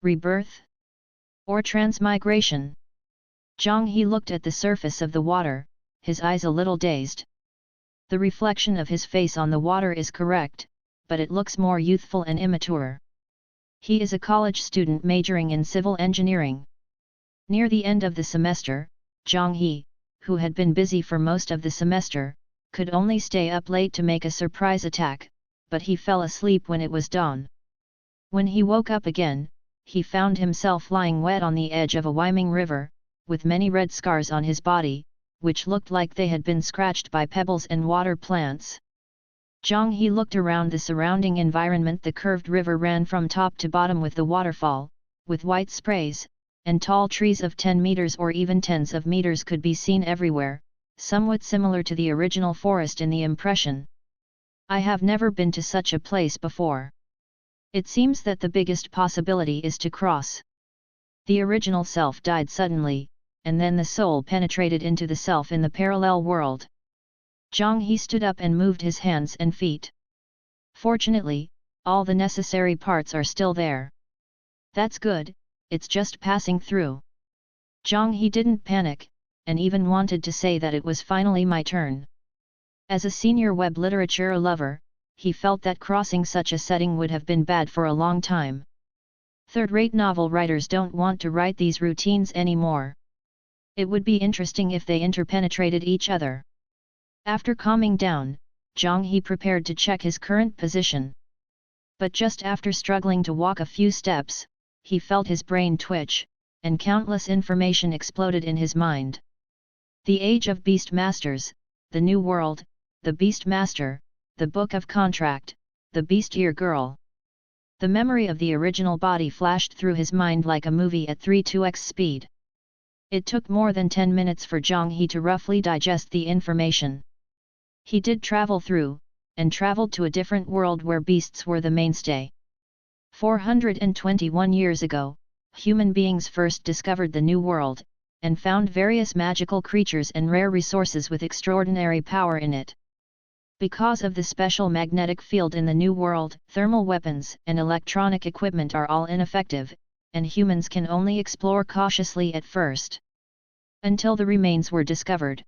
rebirth? Or transmigration? Zhang He looked at the surface of the water, his eyes a little dazed. The reflection of his face on the water is correct, but it looks more youthful and immature. He is a college student majoring in civil engineering. Near the end of the semester, Zhang He, who had been busy for most of the semester, could only stay up late to make a surprise attack, but he fell asleep when it was dawn. When he woke up again, he found himself lying wet on the edge of a winding river, with many red scars on his body, which looked like they had been scratched by pebbles and water plants. Zhang He looked around the surrounding environment. The curved river ran from top to bottom with the waterfall, with white sprays, and tall trees of 10 meters or even tens of meters could be seen everywhere, somewhat similar to the original forest in the impression. I have never been to such a place before. It seems that the biggest possibility is to cross. The original self died suddenly, and then the soul penetrated into the self in the parallel world. Zhang He stood up and moved his hands and feet. Fortunately, all the necessary parts are still there. That's good, it's just passing through. Zhang He didn't panic, and even wanted to say that it was finally my turn. As a senior web literature lover, he felt that crossing such a setting would have been bad for a long time. Third-rate novel writers don't want to write these routines anymore. It would be interesting if they interpenetrated each other. After calming down, Zhang He prepared to check his current position. But just after struggling to walk a few steps, he felt his brain twitch, and countless information exploded in his mind. The Age of Beast Masters, the New World, the Beast Master, the Book of Contract, the Beast Ear Girl. The memory of the original body flashed through his mind like a movie at 3x speed. It took more than 10 minutes for Zhang He to roughly digest the information. He did travel through, and traveled to a different world where beasts were the mainstay. 421 years ago, human beings first discovered the New World, and found various magical creatures and rare resources with extraordinary power in it. Because of the special magnetic field in the New World, thermal weapons and electronic equipment are all ineffective, and humans can only explore cautiously at first. Until the remains were discovered.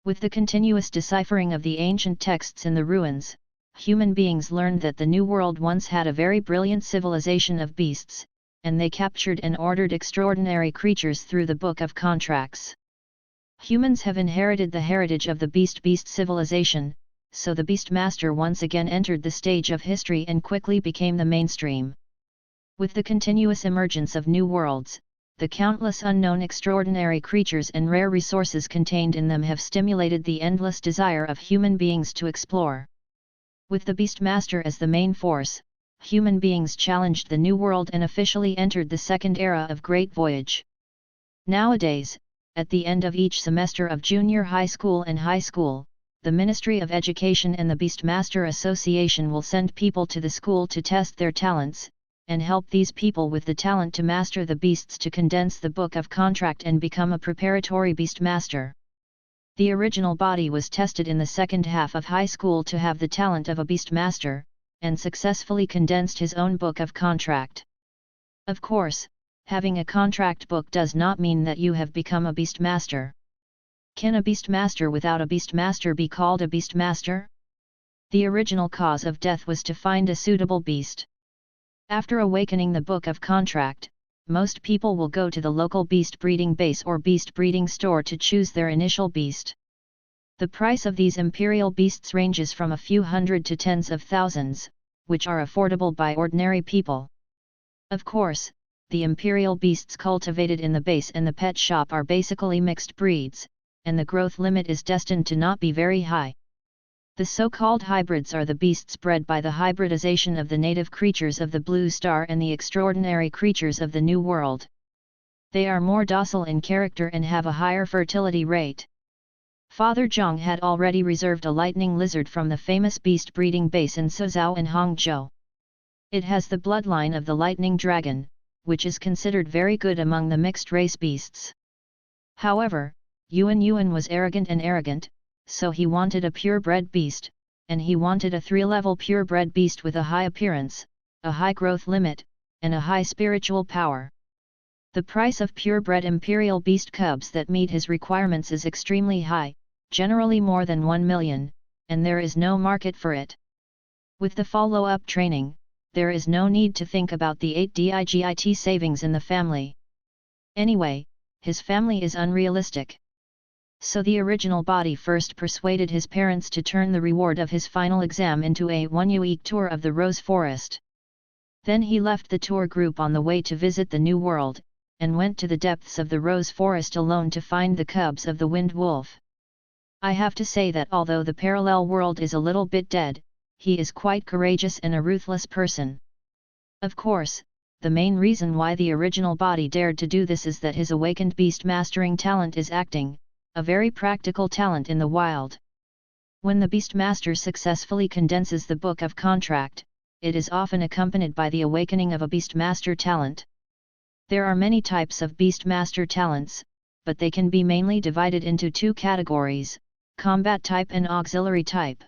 With the continuous deciphering of the ancient texts in the ruins, human beings learned that the New World once had a very brilliant civilization of beasts, and they captured and ordered extraordinary creatures through the Book of Contracts. Humans have inherited the heritage of the beast civilization, so the Beast Master once again entered the stage of history and quickly became the mainstream. With the continuous emergence of new worlds, the countless unknown extraordinary creatures and rare resources contained in them have stimulated the endless desire of human beings to explore. With the Beast Master as the main force, human beings challenged the New World and officially entered the second era of Great Voyage. Nowadays, at the end of each semester of junior high school and high school, the Ministry of Education and the Beast Master Association will send people to the school to test their talents, and help these people with the talent to master the beasts to condense the Book of Contract and become a preparatory Beast Master. The original body was tested in the second half of high school to have the talent of a Beast Master, and successfully condensed his own Book of Contract. Of course, having a contract book does not mean that you have become a Beast Master. Can a Beast Master without a Beast Master be called a Beast Master? The original cause of death was to find a suitable beast. After awakening the Book of Contract, most people will go to the local beast breeding base or beast breeding store to choose their initial beast. The price of these imperial beasts ranges from a few hundred to tens of thousands, which are affordable by ordinary people. Of course, the imperial beasts cultivated in the base and the pet shop are basically mixed breeds, and the growth limit is destined to not be very high. The so-called hybrids are the beasts bred by the hybridization of the native creatures of the Blue Star and the extraordinary creatures of the New World. They are more docile in character and have a higher fertility rate. Father Zhang had already reserved a lightning lizard from the famous beast breeding base in Suzhou and Hangzhou. It has the bloodline of the lightning dragon, which is considered very good among the mixed-race beasts. However, Yuan was arrogant, so he wanted a purebred beast, and he wanted a 3-level purebred beast with a high appearance, a high growth limit, and a high spiritual power. The price of purebred imperial beast cubs that meet his requirements is extremely high, generally more than 1 million, and there is no market for it. With the follow-up training, there is no need to think about the 8 digit savings in the family. Anyway, his family is unrealistic. So the original body first persuaded his parents to turn the reward of his final exam into a 1-week tour of the Rose Forest. Then he left the tour group on the way to visit the New World, and went to the depths of the Rose Forest alone to find the cubs of the Wind Wolf. I have to say that although the parallel world is a little bit dead, he is quite courageous and a ruthless person. Of course, the main reason why the original body dared to do this is that his awakened beast mastering talent is acting, a very practical talent in the wild. When the Beastmaster successfully condenses the Book of Contract, it is often accompanied by the awakening of a Beastmaster talent. There are many types of Beastmaster talents, but they can be mainly divided into 2 categories, combat type and auxiliary type.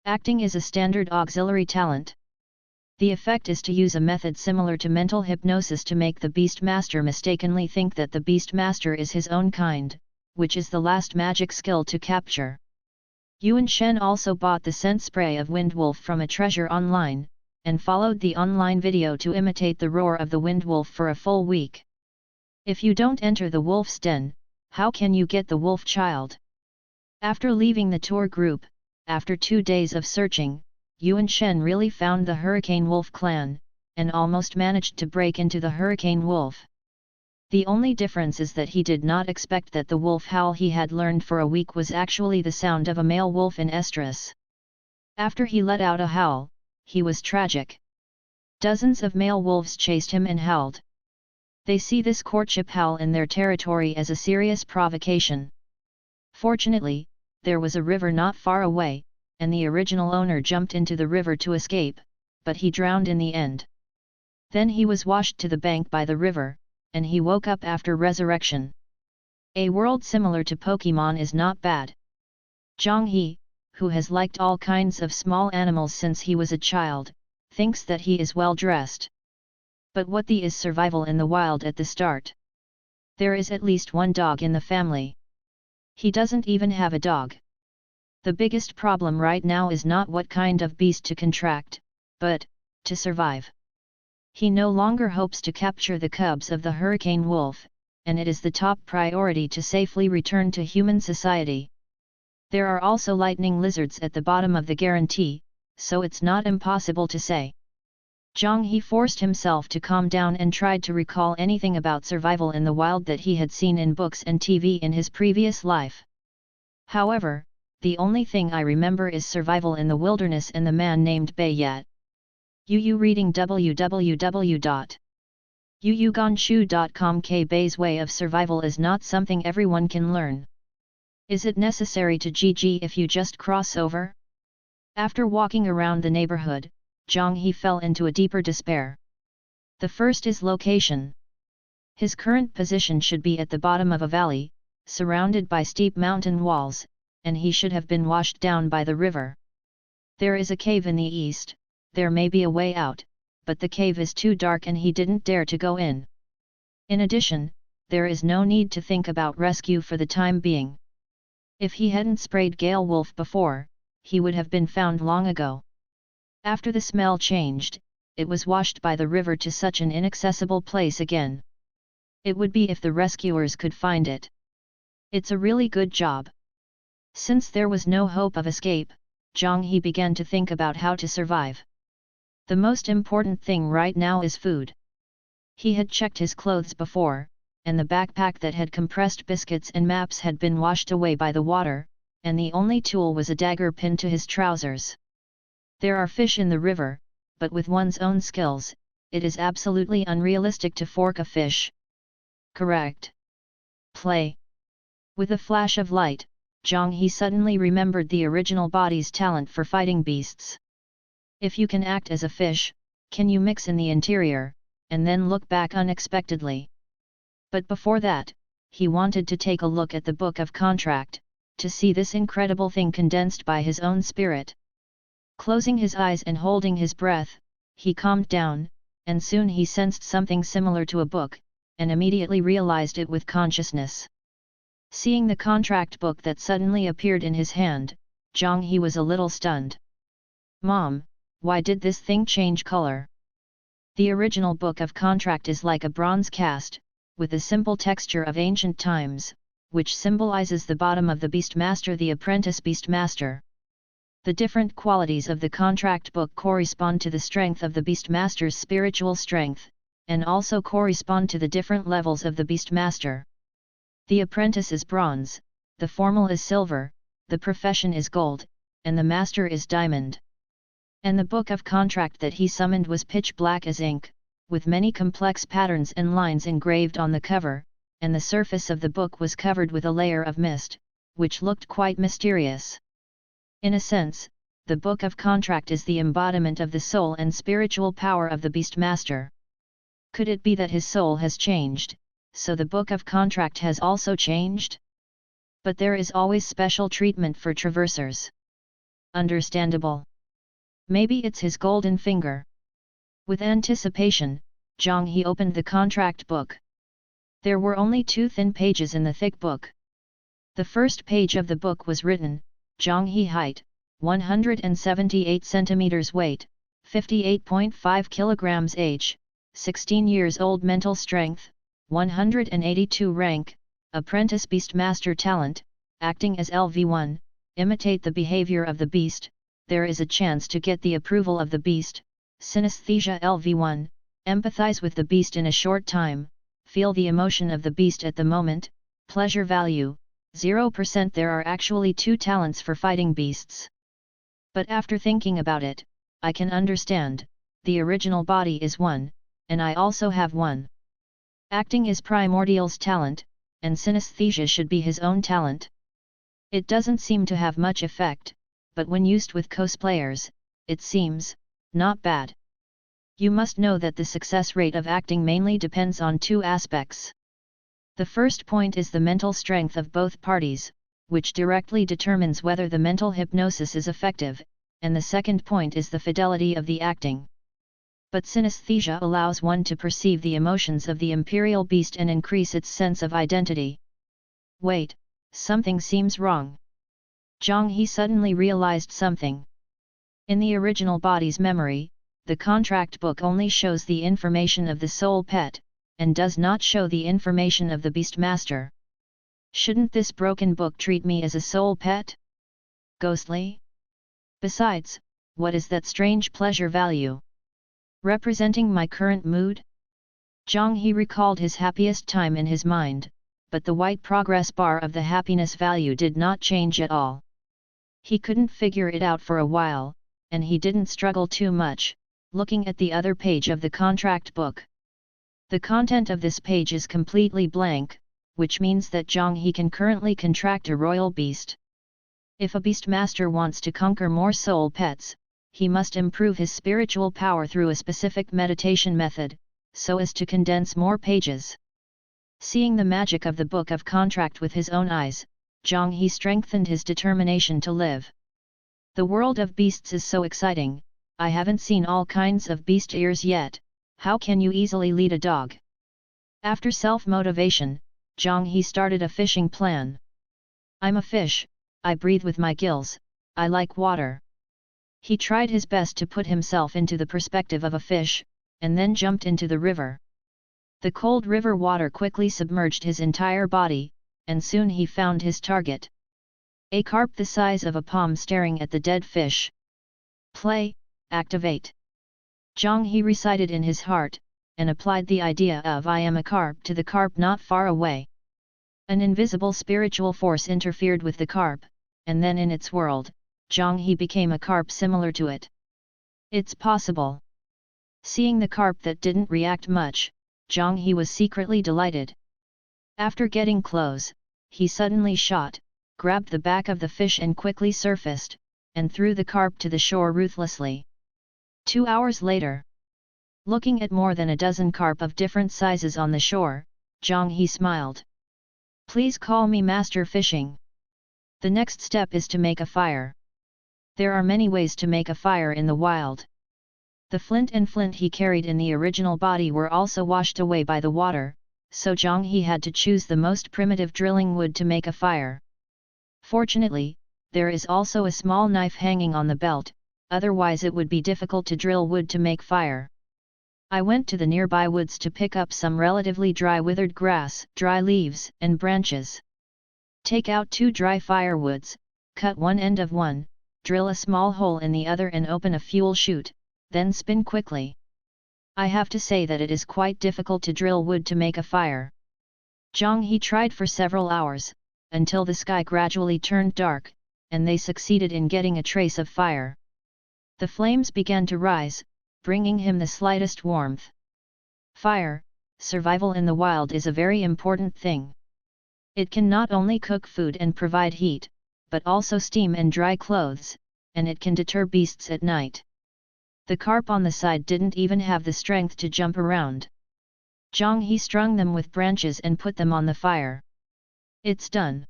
Acting is a standard auxiliary talent. The effect is to use a method similar to mental hypnosis to make the Beastmaster mistakenly think that the Beastmaster is his own kind, which is the last magic skill to capture. Yuan Shen also bought the scent spray of Windwolf from a treasure online, and followed the online video to imitate the roar of the Windwolf for a full week. If you don't enter the wolf's den, how can you get the wolf child? After leaving the tour group, after 2 days of searching, Yuan Shen really found the Hurricane Wolf clan, and almost managed to break into the Hurricane Wolf. The only difference is that he did not expect that the wolf howl he had learned for a week was actually the sound of a male wolf in estrus. After he let out a howl, he was tragic. Dozens of male wolves chased him and howled. They see this courtship howl in their territory as a serious provocation. Fortunately, there was a river not far away, and the original owner jumped into the river to escape, but he drowned in the end. Then he was washed to the bank by the river, and he woke up after resurrection. A world similar to Pokemon is not bad. Zhang He, who has liked all kinds of small animals since he was a child, thinks that he is well dressed. But what the is survival in the wild at the start? There is at least 1 dog in the family. He doesn't even have a dog. The biggest problem right now is not what kind of beast to contract, but to survive. He no longer hopes to capture the cubs of the Hurricane Wolf, and it is the top priority to safely return to human society. There are also lightning lizards at the bottom of the guarantee, so it's not impossible to say. Zhang He forced himself to calm down and tried to recall anything about survival in the wild that he had seen in books and TV in his previous life. However, the only thing I remember is survival in the wilderness and the man named Bayat. Yu reading www.yuyuganshu.com. Bay's way of survival is not something everyone can learn. Is it necessary to GG if you just cross over? After walking around the neighborhood, Zhang He fell into a deeper despair. The first is location. His current position should be at the bottom of a valley, surrounded by steep mountain walls, and he should have been washed down by the river. There is a cave in the east, there may be a way out, but the cave is too dark and he didn't dare to go in. In addition, there is no need to think about rescue for the time being. If he hadn't sprayed Gale Wolf before, he would have been found long ago. After the smell changed, it was washed by the river to such an inaccessible place again. It would be if the rescuers could find it. It's a really good job. Since there was no hope of escape, Zhang He began to think about how to survive. The most important thing right now is food. He had checked his clothes before, and the backpack that had compressed biscuits and maps had been washed away by the water, and the only tool was a dagger pinned to his trousers. There are fish in the river, but with one's own skills, it is absolutely unrealistic to fork a fish. Correct. Play. With a flash of light, Zhang He suddenly remembered the original body's talent for fighting beasts. If you can act as a fish, can you mix in the interior, and then look back unexpectedly? But before that, he wanted to take a look at the Book of Contract, to see this incredible thing condensed by his own spirit. Closing his eyes and holding his breath, he calmed down, and soon he sensed something similar to a book, and immediately realized it with consciousness. Seeing the contract book that suddenly appeared in his hand, Zhang He was a little stunned. "Mom, why did this thing change color?" The original book of contract is like a bronze cast, with a simple texture of ancient times, which symbolizes the bottom of the Beastmaster, the apprentice Beastmaster. The different qualities of the contract book correspond to the strength of the Beastmaster's spiritual strength, and also correspond to the different levels of the Beastmaster. The apprentice is bronze, the formal is silver, the profession is gold, and the master is diamond. And the book of contract that he summoned was pitch black as ink, with many complex patterns and lines engraved on the cover, and the surface of the book was covered with a layer of mist, which looked quite mysterious. In a sense, the book of contract is the embodiment of the soul and spiritual power of the Beastmaster. Could it be that his soul has changed, so the book of contract has also changed? But there is always special treatment for traversers. Understandable. Maybe it's his golden finger. With anticipation, Zhang He opened the contract book. There were only 2 thin pages in the thick book. The first page of the book was written, Zhang He height, 178 centimeters weight, 58.5 kilograms age, 16 years old mental strength, 182 rank, apprentice Beastmaster talent, acting as LV1, imitate the behavior of the beast, there is a chance to get the approval of the beast, synesthesia LV1, empathize with the beast in a short time, feel the emotion of the beast at the moment, pleasure value, 0%. There are actually 2 talents for fighting beasts. But after thinking about it, I can understand, the original body is 1, and I also have 1. Acting is Primordial's talent, and synesthesia should be his own talent. It doesn't seem to have much effect, but when used with cosplayers, it seems not bad. You must know that the success rate of acting mainly depends on 2 aspects. The first point is the mental strength of both parties, which directly determines whether the mental hypnosis is effective, and the second point is the fidelity of the acting. But synesthesia allows one to perceive the emotions of the imperial beast and increase its sense of identity. Wait, something seems wrong. Zhang He suddenly realized something. In the original body's memory, the contract book only shows the information of the soul pet, and does not show the information of the Beastmaster. Shouldn't this broken book treat me as a soul pet? Ghostly? Besides, what is that strange pleasure value? Representing my current mood? Zhang He recalled his happiest time in his mind, but the white progress bar of the happiness value did not change at all. He couldn't figure it out for a while, and he didn't struggle too much, looking at the other page of the contract book. The content of this page is completely blank, which means that Zhang He can currently contract a royal beast. If a Beastmaster wants to conquer more soul pets, he must improve his spiritual power through a specific meditation method, so as to condense more pages. Seeing the magic of the book of contract with his own eyes, Zhang He strengthened his determination to live. The world of beasts is so exciting, I haven't seen all kinds of beast ears yet, how can you easily lead a dog? After self-motivation, Zhang He started a fishing plan. I'm a fish, I breathe with my gills, I like water. He tried his best to put himself into the perspective of a fish, and then jumped into the river. The cold river water quickly submerged his entire body, and soon he found his target. A carp the size of a palm staring at the dead fish. Play, activate. Zhang He recited in his heart, and applied the idea of I am a carp to the carp not far away. An invisible spiritual force interfered with the carp, and then in its world, Zhang He became a carp similar to it. It's possible. Seeing the carp that didn't react much, Zhang He was secretly delighted. After getting close, he suddenly shot, grabbed the back of the fish and quickly surfaced, and threw the carp to the shore ruthlessly. 2 hours later, looking at more than a dozen carp of different sizes on the shore, Zhang He smiled. Please call me Master Fishing. The next step is to make a fire. There are many ways to make a fire in the wild. The flint he carried in the original body were also washed away by the water, so Zhang He had to choose the most primitive drilling wood to make a fire. Fortunately, there is also a small knife hanging on the belt, otherwise it would be difficult to drill wood to make fire. I went to the nearby woods to pick up some relatively dry withered grass, dry leaves, and branches. Take out 2 dry firewoods, cut one end of one, drill a small hole in the other and open a fuel chute, then spin quickly. I have to say that it is quite difficult to drill wood to make a fire. Zhang He tried for several hours, until the sky gradually turned dark, and they succeeded in getting a trace of fire. The flames began to rise, bringing him the slightest warmth. Fire, survival in the wild is a very important thing. It can not only cook food and provide heat, but also steam and dry clothes, and it can deter beasts at night. The carp on the side didn't even have the strength to jump around. Zhang He strung them with branches and put them on the fire. It's done.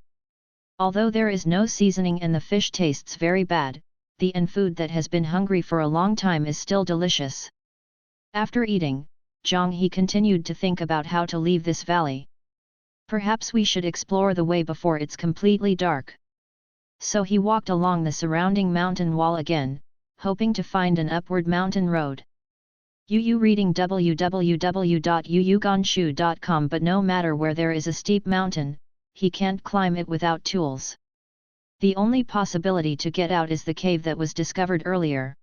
Although there is no seasoning and the fish tastes very bad, the food that has been hungry for a long time is still delicious. After eating, Zhang He continued to think about how to leave this valley. Perhaps we should explore the way before it's completely dark. So he walked along the surrounding mountain wall again, hoping to find an upward mountain road. Yu reading www.yuyuganshu.com. But no matter where there is a steep mountain, he can't climb it without tools. The only possibility to get out is the cave that was discovered earlier.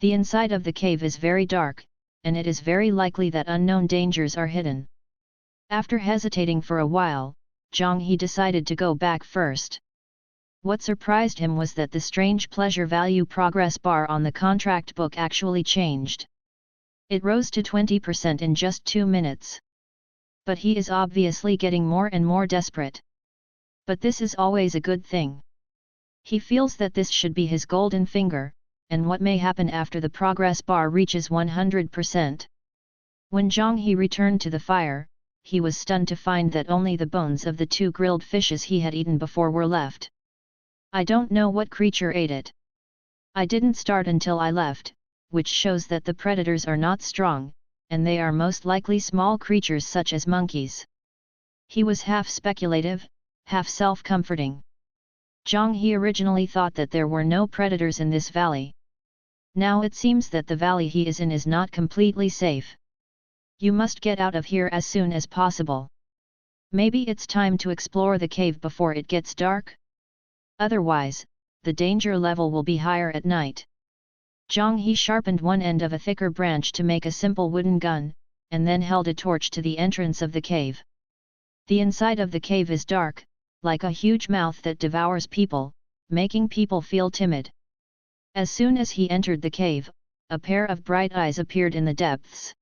The inside of the cave is very dark, and it is very likely that unknown dangers are hidden. After hesitating for a while, Zhang He decided to go back first. What surprised him was that the strange pleasure value progress bar on the contract book actually changed. It rose to 20% in just 2 minutes. But he is obviously getting more and more desperate. But this is always a good thing. He feels that this should be his golden finger, and what may happen after the progress bar reaches 100%. When Zhang He returned to the fire, he was stunned to find that only the bones of the 2 grilled fishes he had eaten before were left. I don't know what creature ate it. I didn't start until I left, which shows that the predators are not strong, and they are most likely small creatures such as monkeys. He was half speculative, half self-comforting. Zhang He originally thought that there were no predators in this valley. Now it seems that the valley he is in is not completely safe. You must get out of here as soon as possible. Maybe it's time to explore the cave before it gets dark? Otherwise, the danger level will be higher at night. Zhang He sharpened one end of a thicker branch to make a simple wooden gun, and then held a torch to the entrance of the cave. The inside of the cave is dark, like a huge mouth that devours people, making people feel timid. As soon as he entered the cave, a pair of bright eyes appeared in the depths.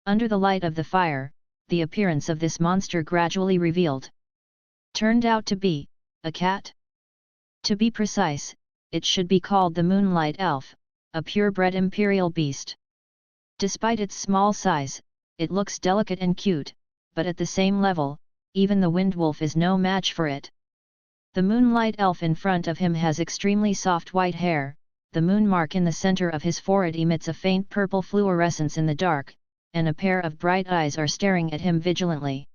Under the light of the fire, the appearance of this monster gradually revealed. Turned out to be a cat. To be precise, it should be called the Moonlight Elf, a purebred imperial beast. Despite its small size, it looks delicate and cute, but at the same level, even the wind wolf is no match for it. The Moonlight Elf in front of him has extremely soft white hair, the moon mark in the center of his forehead emits a faint purple fluorescence in the dark, and a pair of bright eyes are staring at him vigilantly.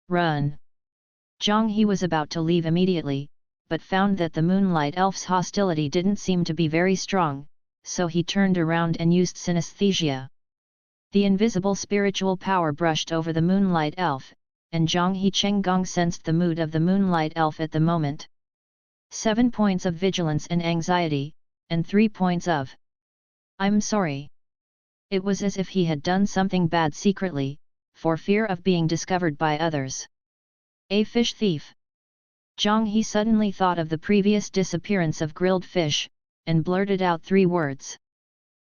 Run! Zhang He was about to leave immediately, but found that the Moonlight Elf's hostility didn't seem to be very strong, so he turned around and used synesthesia. The invisible spiritual power brushed over the Moonlight Elf, and Zhang He Chenggong sensed the mood of the Moonlight Elf at the moment. 7 points of vigilance and anxiety, and 3 points of I'm sorry. It was as if he had done something bad secretly, for fear of being discovered by others. A fish thief. Zhang He suddenly thought of the previous disappearance of grilled fish, and blurted out 3 words.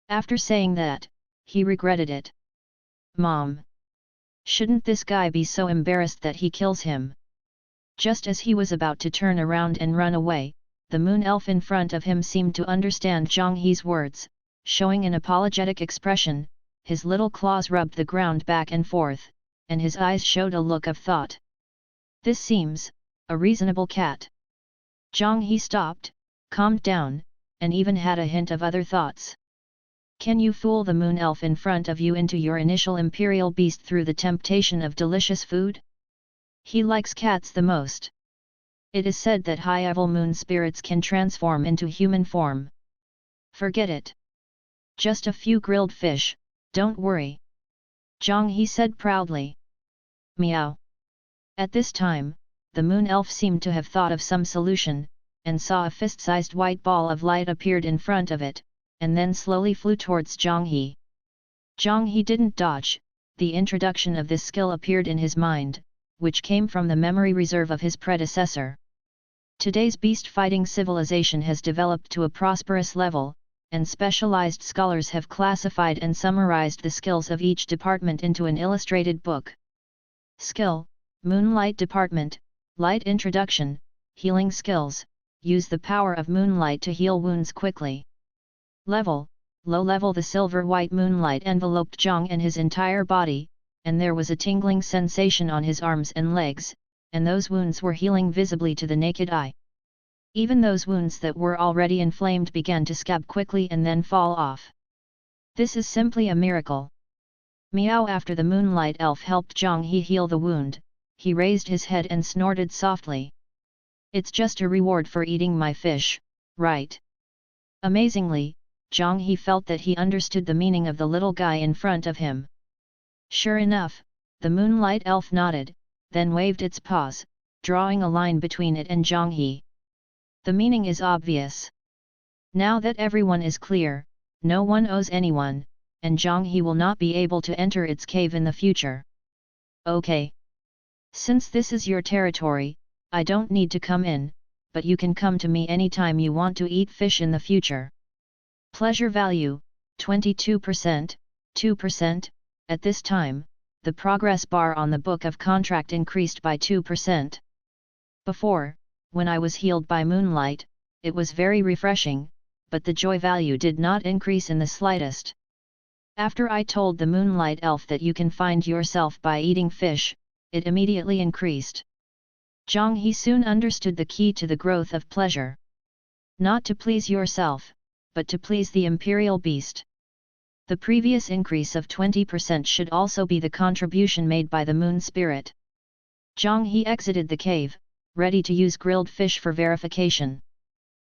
After saying that, he regretted it. Mom! Shouldn't this guy be so embarrassed that he kills him? Just as he was about to turn around and run away, the moon elf in front of him seemed to understand Zhang He's words, showing an apologetic expression, his little claws rubbed the ground back and forth, and his eyes showed a look of thought. This seems a reasonable cat. Zhang He stopped, calmed down, and even had a hint of other thoughts. Can you fool the moon elf in front of you into your initial imperial beast through the temptation of delicious food? He likes cats the most. It is said that high-level moon spirits can transform into human form. Forget it. Just a few grilled fish, don't worry. Zhang He said proudly. Meow. At this time, the moon elf seemed to have thought of some solution, and saw a fist-sized white ball of light appeared in front of it, and then slowly flew towards Zhang He. Zhang He didn't dodge. The introduction of this skill appeared in his mind, which came from the memory reserve of his predecessor. Today's beast-fighting civilization has developed to a prosperous level, and specialized scholars have classified and summarized the skills of each department into an illustrated book. Skill: Moonlight Department, Light Introduction, Healing Skills, use the power of moonlight to heal wounds quickly. Level: Low level. The silver-white moonlight enveloped Zhang and his entire body, and there was a tingling sensation on his arms and legs, and those wounds were healing visibly to the naked eye. Even those wounds that were already inflamed began to scab quickly and then fall off. This is simply a miracle. Meow. After the moonlight elf helped Zhang He heal the wound, he raised his head and snorted softly. It's just a reward for eating my fish, right? Amazingly, Zhang He felt that he understood the meaning of the little guy in front of him. Sure enough, the moonlight elf nodded, then waved its paws, drawing a line between it and Zhang He. The meaning is obvious. Now that everyone is clear, no one owes anyone, and Zhang He will not be able to enter its cave in the future. Okay. Since this is your territory, I don't need to come in, but you can come to me anytime you want to eat fish in the future. Pleasure value, 22%, 2%, at this time, the progress bar on the book of contract increased by 2%. Before, when I was healed by moonlight, it was very refreshing, but the joy value did not increase in the slightest. After I told the moonlight elf that you can find yourself by eating fish, it immediately increased. Zhang He soon understood the key to the growth of pleasure. Not to please yourself, but to please the imperial beast. The previous increase of 20% should also be the contribution made by the moon spirit. Zhang He exited the cave, ready to use grilled fish for verification.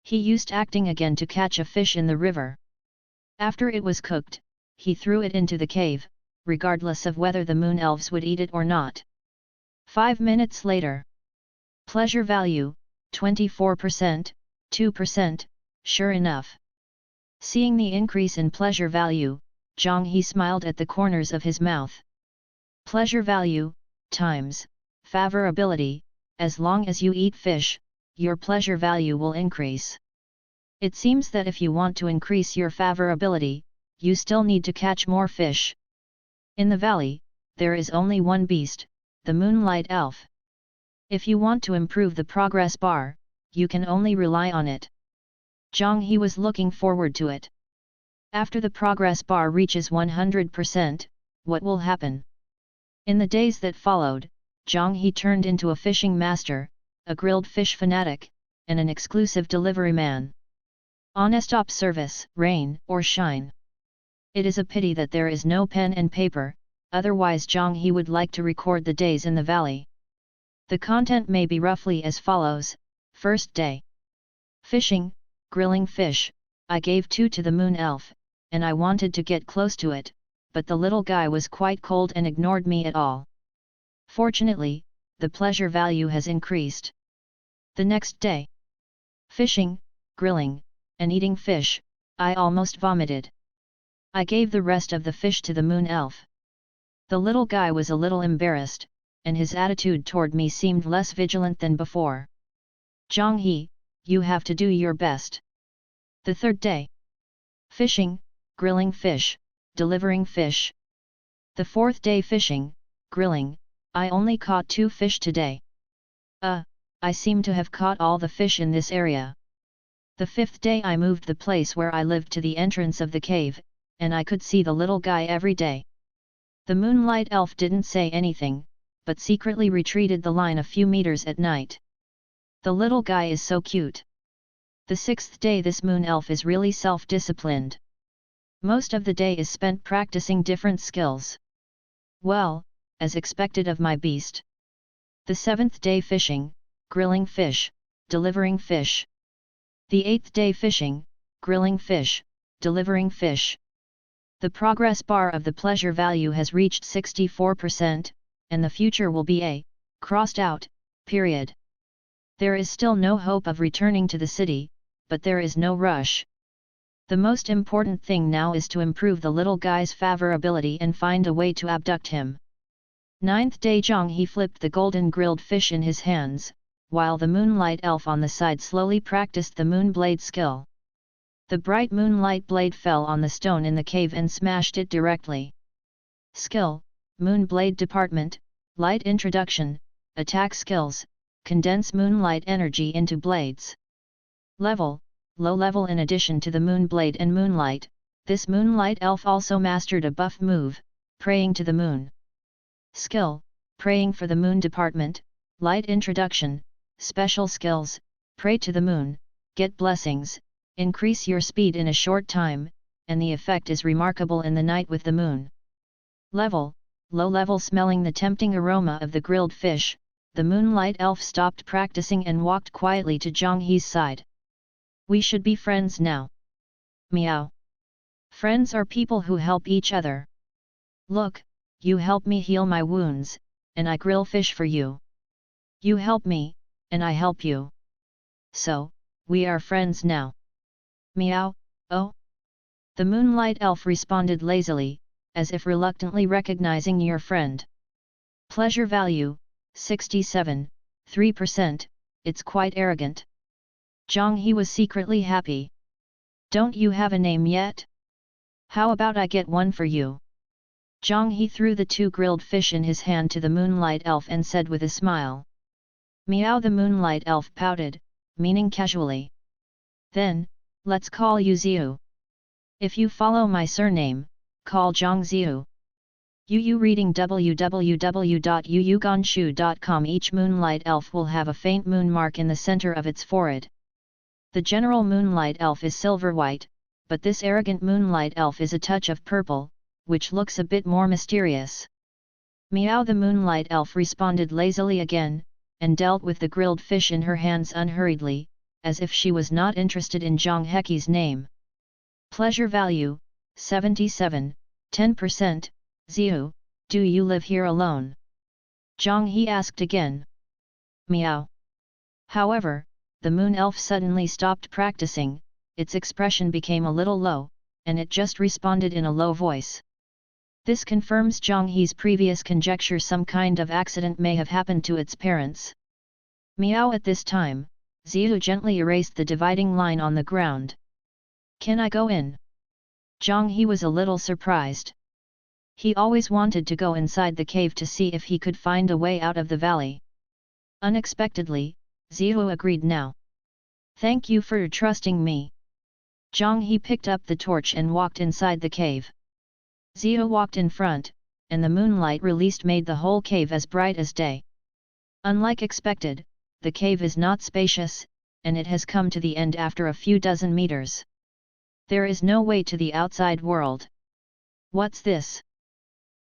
He used acting again to catch a fish in the river. After it was cooked, he threw it into the cave, regardless of whether the moon elves would eat it or not. 5 minutes later. Pleasure value, 24%, 2%, sure enough. Seeing the increase in pleasure value, Zhang He smiled at the corners of his mouth. Pleasure value, times, favorability, as long as you eat fish, your pleasure value will increase. It seems that if you want to increase your favorability, you still need to catch more fish. In the valley, there is only one beast, the moonlight elf. If you want to improve the progress bar, you can only rely on it. Zhang He was looking forward to it. After the progress bar reaches 100%, what will happen? In the days that followed, Zhang He turned into a fishing master, a grilled fish fanatic, and an exclusive delivery man. Non-stop service, rain or shine. It is a pity that there is no pen and paper, otherwise Zhang He would like to record the days in the valley. The content may be roughly as follows. First day. Fishing, grilling fish. I gave 2 to the moon elf, and I wanted to get close to it, but the little guy was quite cold and ignored me at all. Fortunately, the pleasure value has increased. The next day. Fishing, grilling, and eating fish. I almost vomited. I gave the rest of the fish to the moon elf. The little guy was a little embarrassed, and his attitude toward me seemed less vigilant than before. Zhang He, you have to do your best. The third day. Fishing, grilling fish, delivering fish. The fourth day. Fishing, grilling. I only caught 2 fish today. I seem to have caught all the fish in this area. The fifth day I moved the place where I lived to the entrance of the cave, and I could see the little guy every day. The moonlight elf didn't say anything, but secretly retreated the line a few meters at night. The little guy is so cute. The 6th day. This moon elf is really self-disciplined. Most of the day is spent practicing different skills. Well, as expected of my beast. The 7th day fishing, grilling fish, delivering fish. The 8th day fishing, grilling fish, delivering fish. The progress bar of the pleasure value has reached 64%, and the future will be a crossed out period. There is still no hope of returning to the city, but there is no rush. The most important thing now is to improve the little guy's favorability and find a way to abduct him. 9th day Zhang He flipped the golden grilled fish in his hands, while the moonlight elf on the side slowly practiced the moon blade skill. The bright moonlight blade fell on the stone in the cave and smashed it directly. Skill, Moon Blade Department, Light Introduction, Attack Skills, Condense moonlight energy into blades. Level, Low level. In addition to the moon blade and moonlight, this moonlight elf also mastered a buff move, Praying to the Moon. Skill, Praying for the Moon Department, Light Introduction, Special Skills, Pray to the Moon, Get Blessings, Increase your speed in a short time, and the effect is remarkable in the night with the moon. Level, Low level. Smelling the tempting aroma of the grilled fish, the moonlight elf stopped practicing and walked quietly to Zhang He's side. We should be friends now. Meow. Friends are people who help each other. Look, you help me heal my wounds, and I grill fish for you. You help me, and I help you. So, we are friends now. Meow, oh? The moonlight elf responded lazily, as if reluctantly recognizing your friend. Pleasure value, 67.3%, it's quite arrogant. Zhang He was secretly happy. Don't you have a name yet? How about I get one for you? Zhang He threw the 2 grilled fish in his hand to the moonlight elf and said with a smile. Meow. The moonlight elf pouted, meaning casually. Then, let's call you Ziu. If you follow my surname, call Zhang Ziu. Yu reading www.yuyuganshu.com. Each moonlight elf will have a faint moon mark in the center of its forehead. The general moonlight elf is silver white, but this arrogant moonlight elf is a touch of purple, which looks a bit more mysterious. Meow. The moonlight elf responded lazily again, and dealt with the grilled fish in her hands unhurriedly, as if she was not interested in Zhang Heqi's name. Pleasure value, 77.10%. Ziu, do you live here alone? Zhang He asked again. Meow. However, the moon elf suddenly stopped practicing, its expression became a little low, and it just responded in a low voice. This confirms Zhang He's previous conjecture: some kind of accident may have happened to its parents. Meow. At this time, Ziu gently erased the dividing line on the ground. Can I go in? Zhang He was a little surprised. He always wanted to go inside the cave to see if he could find a way out of the valley. Unexpectedly, Ziu agreed now. Thank you for trusting me. Zhang He picked up the torch and walked inside the cave. Ziu walked in front, and the moonlight released made the whole cave as bright as day. Unlike expected, the cave is not spacious, and it has come to the end after a few dozen meters. There is no way to the outside world. What's this?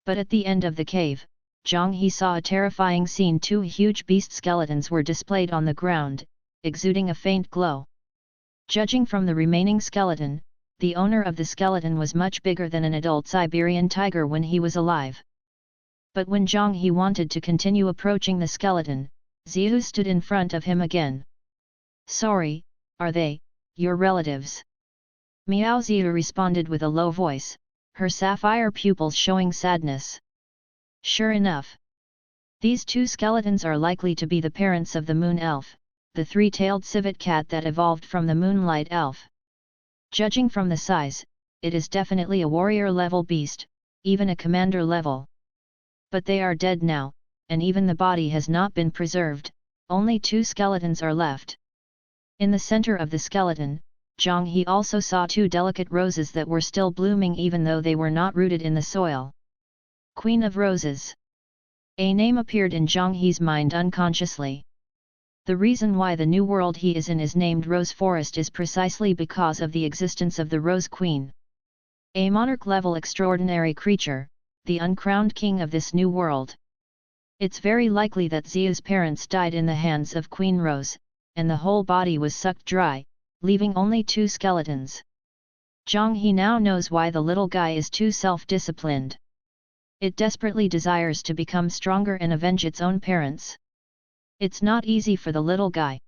But at the end of the cave, Zhang He saw a terrifying scene. 2 huge beast skeletons were displayed on the ground, exuding a faint glow. Judging from the remaining skeleton, the owner of the skeleton was much bigger than an adult Siberian tiger when he was alive. But when Zhang He wanted to continue approaching the skeleton, Ziu stood in front of him again. Sorry, are they your relatives? Meow. Ziu responded with a low voice, her sapphire pupils showing sadness. Sure enough. These 2 skeletons are likely to be the parents of the moon elf, the 3-tailed civet cat that evolved from the moonlight elf. Judging from the size, it is definitely a warrior-level beast, even a commander level. But they are dead now, and even the body has not been preserved, only 2 skeletons are left. In the center of the skeleton, Zhang He also saw 2 delicate roses that were still blooming even though they were not rooted in the soil. Queen of Roses. A name appeared in Zhang He's mind unconsciously. The reason why the new world he is in is named Rose Forest is precisely because of the existence of the Rose Queen. A monarch-level extraordinary creature, the uncrowned king of this new world. It's very likely that Xiu's parents died in the hands of Queen Rose, and the whole body was sucked dry, leaving only 2 skeletons. Zhang He now knows why the little guy is too self-disciplined. It desperately desires to become stronger and avenge its own parents. It's not easy for the little guy.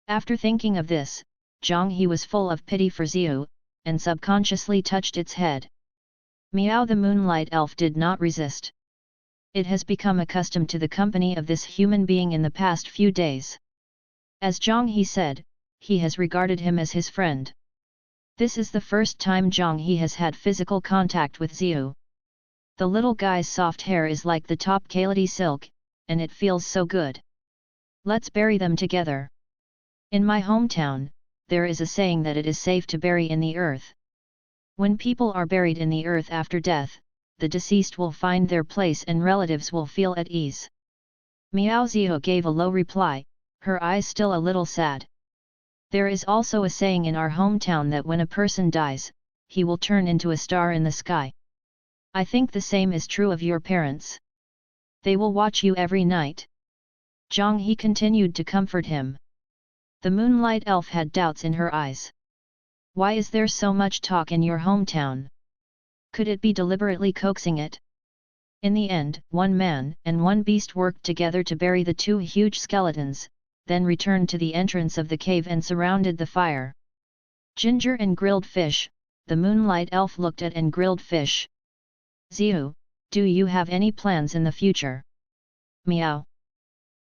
After thinking of this, Zhang He was full of pity for Xiu, and subconsciously touched its head. Miao the Moonlight Elf did not resist. It has become accustomed to the company of this human being in the past few days. As Zhang He said, he has regarded him as his friend. This is the first time Zhang He has had physical contact with Xiu. The little guy's soft hair is like the top quality silk, and it feels so good. Let's bury them together. In my hometown, there is a saying that it is safe to bury in the earth. When people are buried in the earth after death, the deceased will find their place and relatives will feel at ease. Miao Xiu gave a low reply, her eyes still a little sad. There is also a saying in our hometown that when a person dies, he will turn into a star in the sky. I think the same is true of your parents. They will watch you every night. Zhang He continued to comfort him. The Moonlight Elf had doubts in her eyes. Why is there so much talk in your hometown? Could it be deliberately coaxing it? In the end, 1 man and 1 beast worked together to bury the 2 huge skeletons, then returned to the entrance of the cave and surrounded the fire. Ginger and grilled fish, the Moonlight Elf looked at and grilled fish. Xiu, do you have any plans in the future? Meow.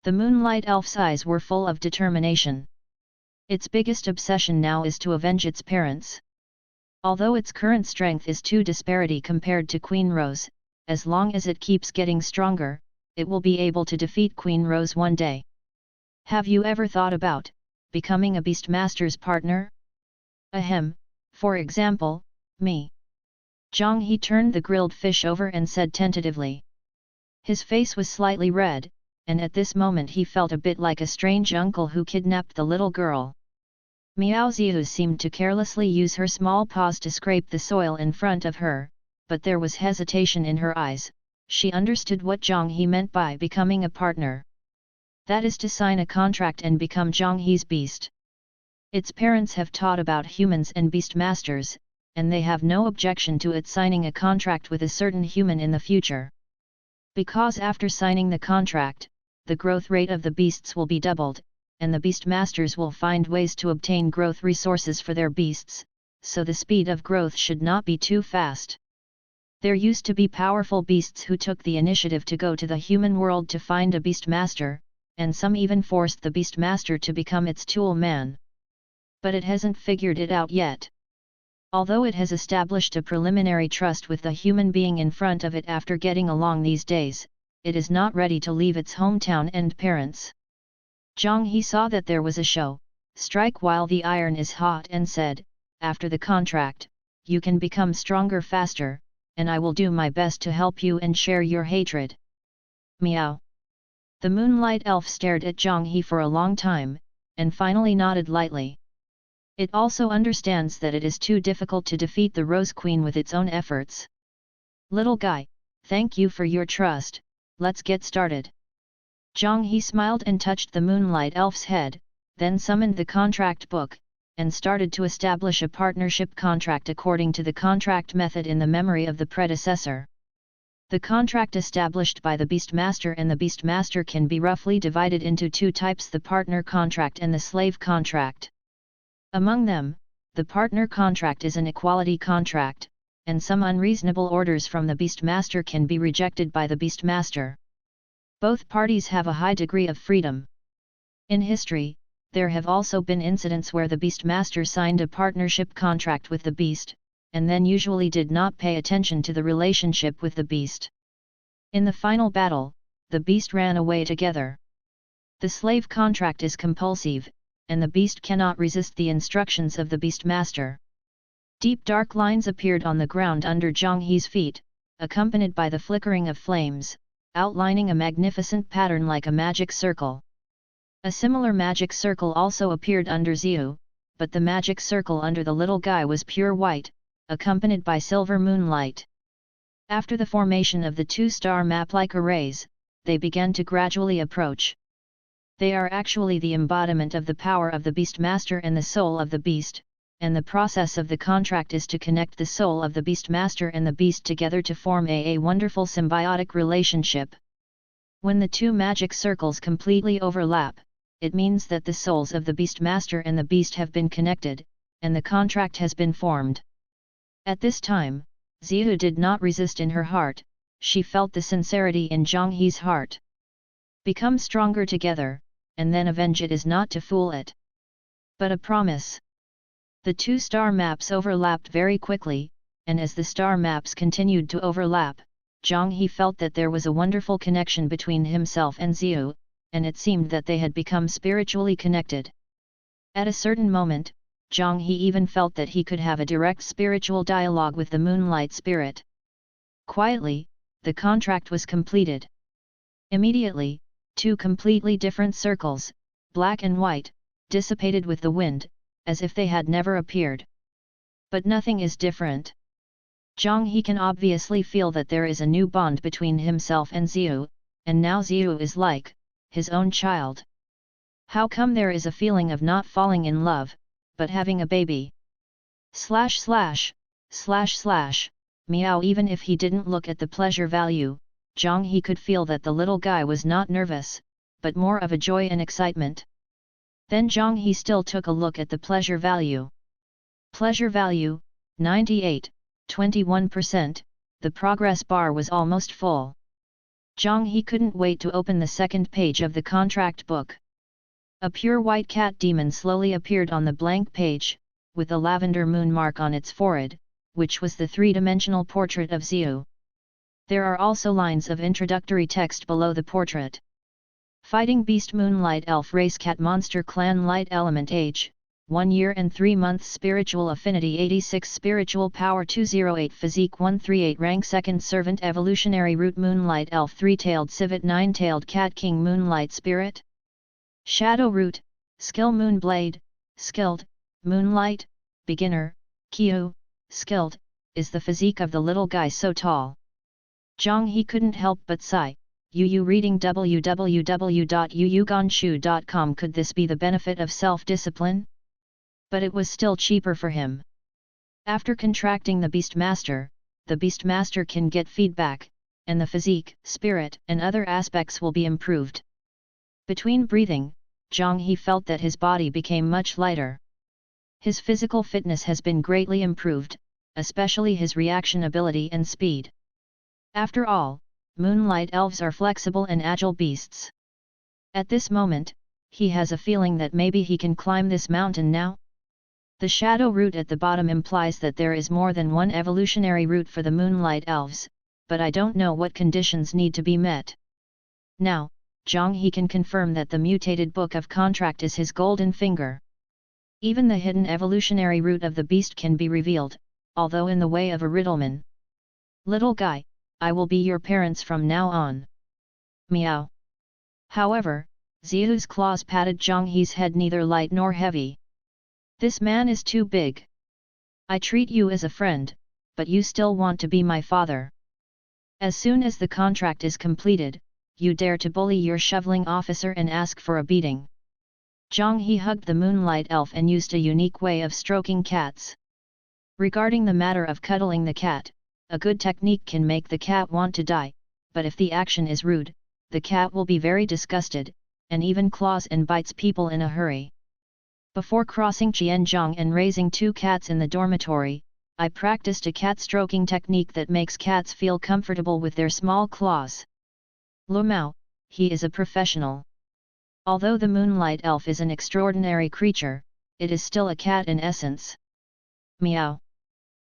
The Moonlight Elf's eyes were full of determination. Its biggest obsession now is to avenge its parents. Although its current strength is too disparity compared to Queen Rose, as long as it keeps getting stronger, it will be able to defeat Queen Rose one day. Have you ever thought about becoming a Beastmaster's partner? Ahem, for example, me. Zhang He turned the grilled fish over and said tentatively. His face was slightly red, and at this moment he felt a bit like a strange uncle who kidnapped the little girl. Miao Xiu seemed to carelessly use her small paws to scrape the soil in front of her, but there was hesitation in her eyes. She understood what Zhang He meant by becoming a partner. That is to sign a contract and become Zhang He's beast. Its parents have taught about humans and beastmasters, and they have no objection to it signing a contract with a certain human in the future. Because after signing the contract, the growth rate of the beasts will be doubled, and the beastmasters will find ways to obtain growth resources for their beasts, so the speed of growth should not be too fast. There used to be powerful beasts who took the initiative to go to the human world to find a beastmaster, and some even forced the beastmaster to become its tool man. But it hasn't figured it out yet. Although it has established a preliminary trust with the human being in front of it after getting along these days, it is not ready to leave its hometown and parents. Zhang He saw that there was a show, strike while the iron is hot, and said, after the contract, you can become stronger faster, and I will do my best to help you and share your hatred. Meow. The Moonlight Elf stared at Zhang He for a long time, and finally nodded lightly. It also understands that it is too difficult to defeat the Rose Queen with its own efforts. Little guy, thank you for your trust, let's get started. Zhang He smiled and touched the Moonlight Elf's head, then summoned the contract book, and started to establish a partnership contract according to the contract method in the memory of the predecessor. The contract established by the Beastmaster and the Beastmaster can be roughly divided into 2 types: the partner contract and the slave contract. Among them, the partner contract is an equality contract, and some unreasonable orders from the Beastmaster can be rejected by the Beastmaster. Both parties have a high degree of freedom. In history, there have also been incidents where the Beastmaster signed a partnership contract with the Beast, and then usually did not pay attention to the relationship with the Beast. In the final battle, the Beast ran away together. The slave contract is compulsive, and the Beast cannot resist the instructions of the Beastmaster. Deep dark lines appeared on the ground under Zhang He's feet, accompanied by the flickering of flames, outlining a magnificent pattern like a magic circle. A similar magic circle also appeared under Xiu, but the magic circle under the little guy was pure white, accompanied by silver moonlight. After the formation of the two-star map-like arrays, they began to gradually approach. They are actually the embodiment of the power of the Beastmaster and the soul of the beast, and the process of the contract is to connect the soul of the Beastmaster and the beast together to form a wonderful symbiotic relationship. When the two magic circles completely overlap, it means that the souls of the Beastmaster and the beast have been connected, and the contract has been formed. At this time, Xiu did not resist in her heart, she felt the sincerity in Zhang He's heart. Become stronger together, and then avenge it is not to fool it, but a promise. The two star maps overlapped very quickly, and as the star maps continued to overlap, Zhang He felt that there was a wonderful connection between himself and Xiu, and it seemed that they had become spiritually connected. At a certain moment, Zhang He even felt that he could have a direct spiritual dialogue with the moonlight spirit. Quietly, the contract was completed. Immediately, two completely different circles, black and white, dissipated with the wind, as if they had never appeared. But nothing is different. Zhang He can obviously feel that there is a new bond between himself and Xiu, and now Xiu is like his own child. How come there is a feeling of not falling in love, but having a baby? Meow. Even if he didn't look at the pleasure value, Zhang He could feel that the little guy was not nervous, but more of a joy and excitement. Then Zhang He still took a look at the pleasure value. Pleasure value, 98.21%, the progress bar was almost full. Zhang He couldn't wait to open the second page of the contract book. A pure white cat demon slowly appeared on the blank page, with a lavender moon mark on its forehead, which was the three-dimensional portrait of Xiu. There are also lines of introductory text below the portrait. Fighting Beast Moonlight Elf Race Cat Monster Clan Light Element Age, 1 year and 3 months Spiritual Affinity 86 Spiritual Power 208 Physique 138 Rank Second Servant Evolutionary Root Moonlight Elf 3-tailed Civet 9-tailed Cat King Moonlight Spirit Shadow Root, Skill Moonblade, Skilled, Moonlight, Beginner, Qiu, Skilled, is the physique of the little guy so tall. Zhang He couldn't help but sigh. Reading www.yuyuganshu.com. Could this be the benefit of self-discipline? But it was still cheaper for him. After contracting the Beastmaster can get feedback, and the physique, spirit, and other aspects will be improved. Between breathing, Zhang He felt that his body became much lighter. His physical fitness has been greatly improved, especially his reaction ability and speed. After all, moonlight elves are flexible and agile beasts. At this moment, he has a feeling that maybe he can climb this mountain now. The shadow root at the bottom implies that there is more than one evolutionary root for the moonlight elves, but I don't know what conditions need to be met. Now, Zhang He can confirm that the mutated book of contract is his golden finger. Even the hidden evolutionary root of the beast can be revealed, although in the way of a riddleman. Little guy, I will be your parents from now on. Meow. However, Xiu's claws patted Zhang He's head, neither light nor heavy. This man is too big. I treat you as a friend, but you still want to be my father. As soon as the contract is completed, you dare to bully your shoveling officer and ask for a beating. Zhang He hugged the moonlight elf and used a unique way of stroking cats. Regarding the matter of cuddling the cat, a good technique can make the cat want to die, but if the action is rude, the cat will be very disgusted, and even claws and bites people in a hurry. Before crossing Qianzhong and raising 2 cats in the dormitory, I practiced a cat stroking technique that makes cats feel comfortable with their small claws. Lu Mao, he is a professional. Although the moonlight elf is an extraordinary creature, it is still a cat in essence. Meow.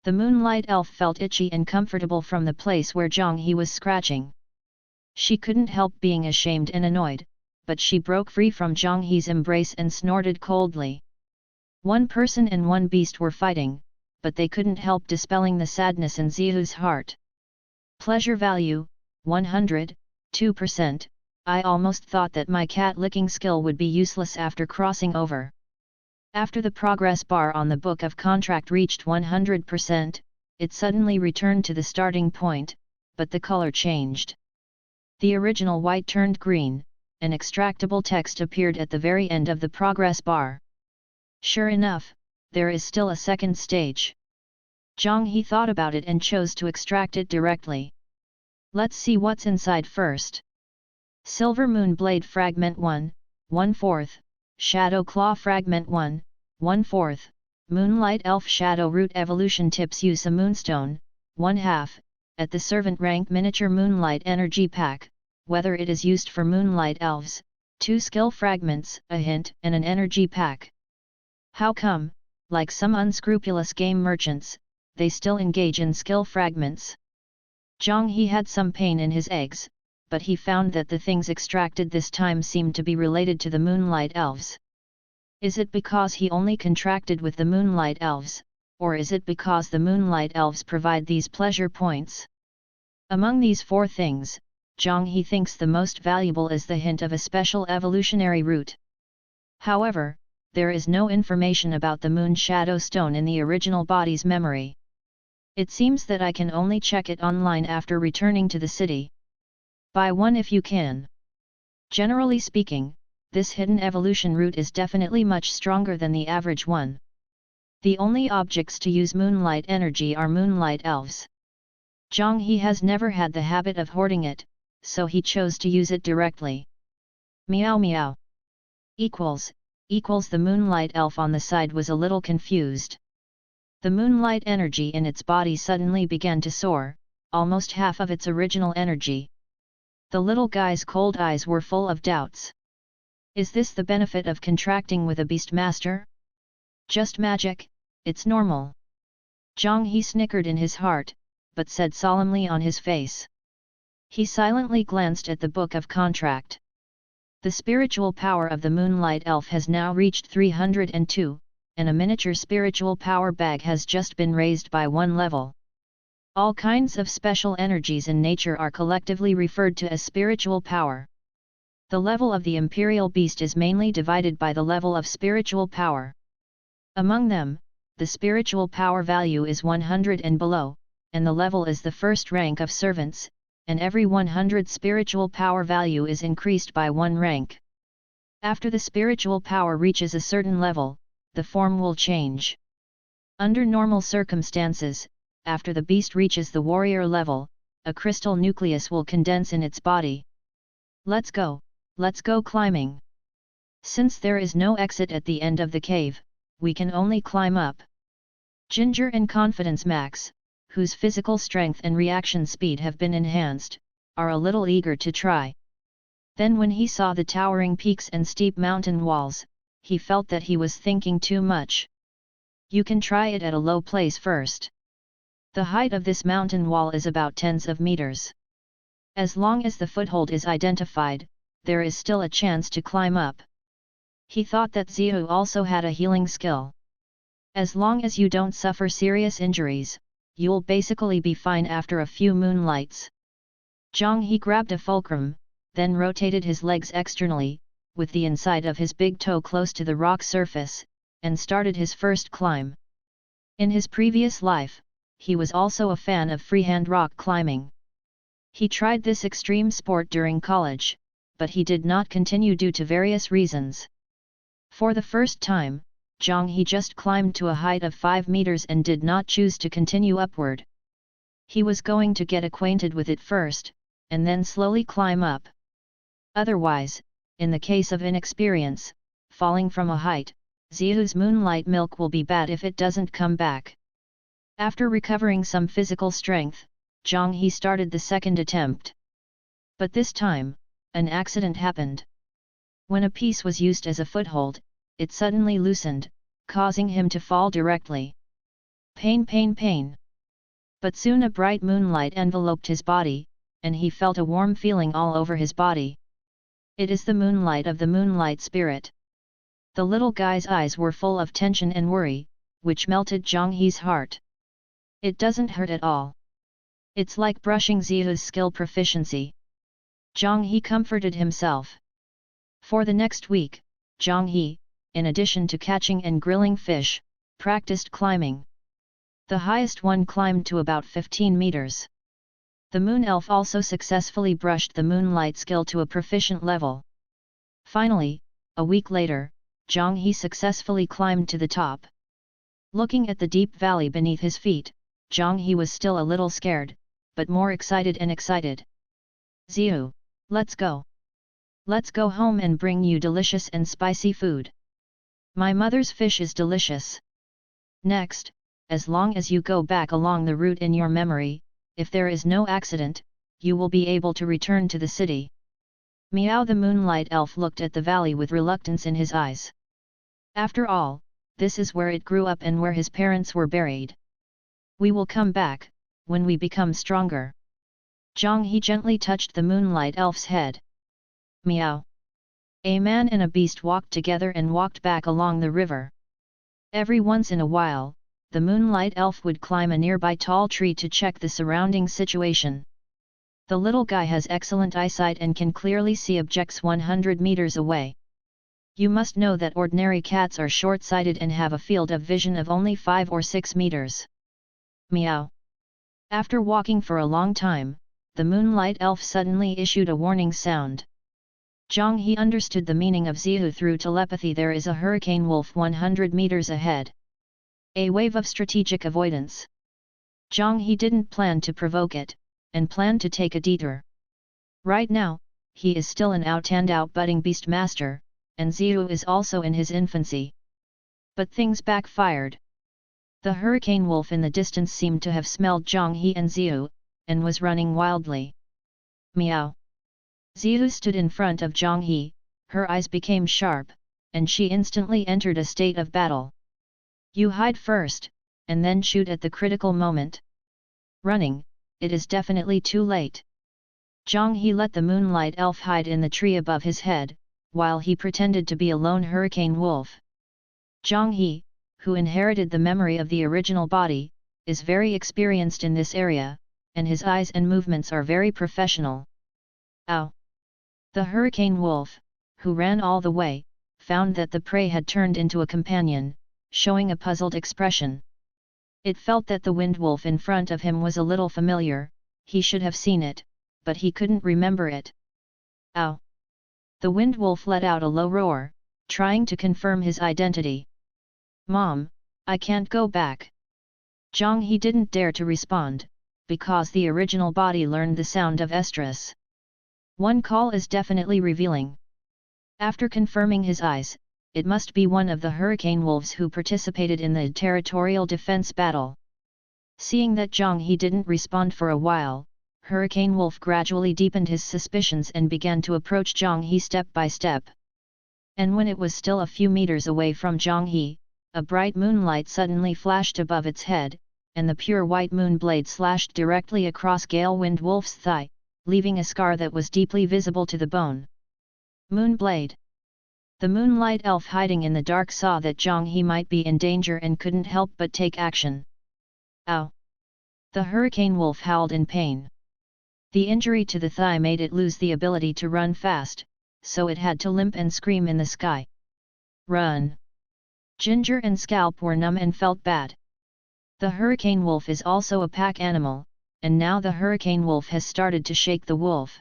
The moonlight elf felt itchy and comfortable from the place where Zhang He was scratching. She couldn't help being ashamed and annoyed, but she broke free from Zhang He's embrace and snorted coldly. One person and one beast were fighting, but they couldn't help dispelling the sadness in Xiu's heart. Pleasure value, 102%, I almost thought that my cat-licking skill would be useless after crossing over. After the progress bar on the book of contract reached 100%, it suddenly returned to the starting point, but the color changed. The original white turned green, and extractable text appeared at the very end of the progress bar. Sure enough, there is still a second stage. Zhang He thought about it and chose to extract it directly. Let's see what's inside first. Silver Moon Blade Fragment 1, 1/4, Shadow Claw Fragment 1, 1/4, Moonlight Elf Shadow Root Evolution Tips. Use a Moonstone, 1/2, at the Servant Rank Miniature Moonlight Energy Pack, whether it is used for Moonlight Elves, 2 Skill Fragments, a Hint and an Energy Pack. How come, like some unscrupulous game merchants, they still engage in skill fragments? Zhang He had some pain in his eggs, but he found that the things extracted this time seemed to be related to the Moonlight Elves. Is it because he only contracted with the Moonlight Elves, or is it because the Moonlight Elves provide these pleasure points? Among these 4 things, Zhang He thinks the most valuable is the hint of a special evolutionary root. However, there is no information about the Moon Shadow Stone in the original body's memory. It seems that I can only check it online after returning to the city. Buy one if you can. Generally speaking, this hidden evolution root is definitely much stronger than the average one. The only objects to use moonlight energy are Moonlight Elves. Zhang He has never had the habit of hoarding it, so he chose to use it directly. Meow meow. Equals the Moonlight Elf on the side was a little confused. The moonlight energy in its body suddenly began to soar, almost half of its original energy. The little guy's cold eyes were full of doubts. Is this the benefit of contracting with a Beastmaster? Just magic, it's normal. Zhang He snickered in his heart, but said solemnly on his face. He silently glanced at the book of contract. The spiritual power of the Moonlight Elf has now reached 302, and a miniature spiritual power bag has just been raised by 1 level. All kinds of special energies in nature are collectively referred to as spiritual power. The level of the Imperial Beast is mainly divided by the level of spiritual power. Among them, the spiritual power value is 100 and below, and the level is the first rank of servants, and every 100 spiritual power value is increased by 1 rank. After the spiritual power reaches a certain level, the form will change. Under normal circumstances, after the beast reaches the warrior level, a crystal nucleus will condense in its body. Let's go climbing. Since there is no exit at the end of the cave, we can only climb up. Ginger and Confidence Max, whose physical strength and reaction speed have been enhanced, are a little eager to try. Then when he saw the towering peaks and steep mountain walls, he felt that he was thinking too much. You can try it at a low place first. The height of this mountain wall is about tens of meters. As long as the foothold is identified, there is still a chance to climb up. He thought that Zihu also had a healing skill. As long as you don't suffer serious injuries, you'll basically be fine after a few moonlights. Zhang He grabbed a fulcrum, then rotated his legs externally, with the inside of his big toe close to the rock surface, and started his first climb. In his previous life, he was also a fan of freehand rock climbing. He tried this extreme sport during college, but he did not continue due to various reasons. For the first time, Zhang He just climbed to a height of 5 meters and did not choose to continue upward. He was going to get acquainted with it first, and then slowly climb up. Otherwise, in the case of inexperience, falling from a height, Zihu's moonlight milk will be bad if it doesn't come back. After recovering some physical strength, Zhang He started the second attempt. But this time, an accident happened. When a piece was used as a foothold, it suddenly loosened, causing him to fall directly. Pain, pain, pain. But soon a bright moonlight enveloped his body, and he felt a warm feeling all over his body. It is the moonlight of the moonlight spirit. The little guy's eyes were full of tension and worry, which melted Zhang He's heart. It doesn't hurt at all. It's like brushing Zihu's skill proficiency. Zhang He comforted himself. For the next week, Zhang He, in addition to catching and grilling fish, practiced climbing. The highest one climbed to about 15 meters. The moon elf also successfully brushed the moonlight skill to a proficient level. Finally, a week later, Zhang He successfully climbed to the top. Looking at the deep valley beneath his feet, Zhang He was still a little scared, but more excited and excited. Ziyu, let's go. Let's go home and bring you delicious and spicy food. My mother's fish is delicious. Next, as long as you go back along the route in your memory, if there is no accident, you will be able to return to the city. Meow. The moonlight elf looked at the valley with reluctance in his eyes. After all, this is where it grew up and where his parents were buried. We will come back, when we become stronger. Zhang He gently touched the moonlight elf's head. Meow. A man and a beast walked together and walked back along the river. Every once in a while, the moonlight elf would climb a nearby tall tree to check the surrounding situation. The little guy has excellent eyesight and can clearly see objects 100 meters away. You must know that ordinary cats are short-sighted and have a field of vision of only 5 or 6 meters. Meow. After walking for a long time, the moonlight elf suddenly issued a warning sound. Zhang He understood the meaning of Zihu through telepathy. There is a hurricane wolf 100 meters ahead. A wave of strategic avoidance. Zhang He didn't plan to provoke it, and planned to take a detour. Right now, he is still an out-and-out budding beast master, and Zihu is also in his infancy. But things backfired. The hurricane wolf in the distance seemed to have smelled Zhang He and Zihu, and was running wildly. Meow. Zihu stood in front of Zhang He, her eyes became sharp, and she instantly entered a state of battle. You hide first, and then shoot at the critical moment. Running, it is definitely too late. Zhang He let the moonlight elf hide in the tree above his head, while he pretended to be a lone hurricane wolf. Zhang He, who inherited the memory of the original body, is very experienced in this area, and his eyes and movements are very professional. Ow! The hurricane wolf, who ran all the way, found that the prey had turned into a companion, showing a puzzled expression. It felt that the wind wolf in front of him was a little familiar, he should have seen it, but he couldn't remember it. Ow! The wind wolf let out a low roar, trying to confirm his identity. Mom, I can't go back. Zhang He didn't dare to respond, because the original body learned the sound of estrus. One call is definitely revealing. After confirming his eyes, it must be one of the hurricane wolves who participated in the territorial defense battle. Seeing that Zhang He didn't respond for a while, Hurricane Wolf gradually deepened his suspicions and began to approach Zhang He step by step. And when it was still a few meters away from Zhang He, a bright moonlight suddenly flashed above its head, and the pure white moon blade slashed directly across Gale Wind Wolf's thigh, leaving a scar that was deeply visible to the bone. Moon blade. The moonlight elf hiding in the dark saw that Zhang He might be in danger and couldn't help but take action. Ow! The hurricane wolf howled in pain. The injury to the thigh made it lose the ability to run fast, so it had to limp and scream in the sky. Run! Ginger and Scalp were numb and felt bad. The hurricane wolf is also a pack animal, and now the hurricane wolf has started to shake the wolf.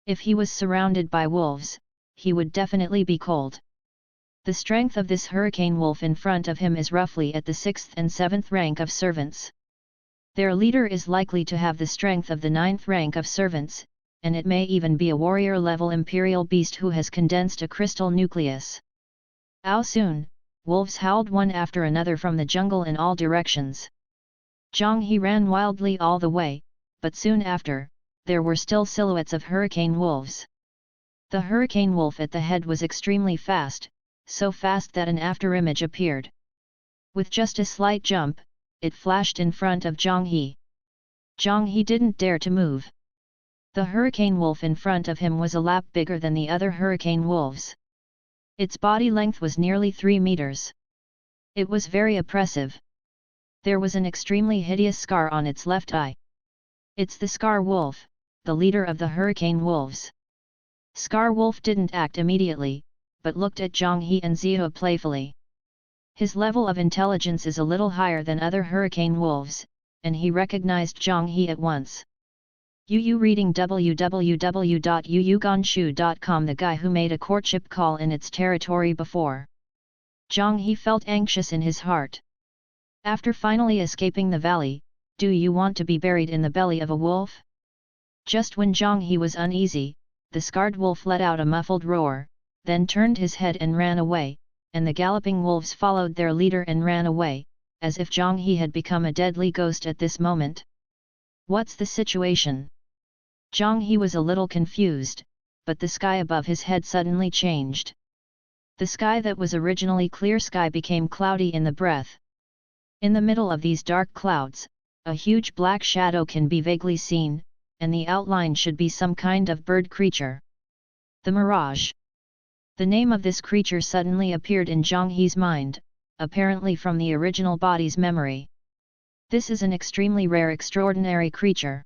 If he was surrounded by wolves, he would definitely be cold. The strength of this hurricane wolf in front of him is roughly at the 6th and 7th rank of servants. Their leader is likely to have the strength of the 9th rank of servants, and it may even be a warrior-level imperial beast who has condensed a crystal nucleus. How soon? Wolves howled one after another from the jungle in all directions. Zhang He ran wildly all the way, but soon after, there were still silhouettes of hurricane wolves. The hurricane wolf at the head was extremely fast, so fast that an afterimage appeared. With just a slight jump, it flashed in front of Zhang He. Zhang He didn't dare to move. The hurricane wolf in front of him was a lap bigger than the other hurricane wolves. Its body length was nearly 3 meters. It was very oppressive. There was an extremely hideous scar on its left eye. It's the Scar Wolf, the leader of the hurricane wolves. Scar Wolf didn't act immediately, but looked at Zhang He and Zihu playfully. His level of intelligence is a little higher than other hurricane wolves, and he recognized Zhang He at once. Yu reading www.yuyuganshu.com. The guy who made a courtship call in its territory before. Zhang He felt anxious in his heart. After finally escaping the valley, do you want to be buried in the belly of a wolf? Just when Zhang He was uneasy, the scarred wolf let out a muffled roar, then turned his head and ran away, and the galloping wolves followed their leader and ran away, as if Zhang He had become a deadly ghost at this moment. What's the situation? Zhang He was a little confused, but the sky above his head suddenly changed. The sky that was originally clear sky became cloudy in the breath. In the middle of these dark clouds, a huge black shadow can be vaguely seen, and the outline should be some kind of bird creature. The mirage. The name of this creature suddenly appeared in Zhang He's mind, apparently from the original body's memory. This is an extremely rare extraordinary creature.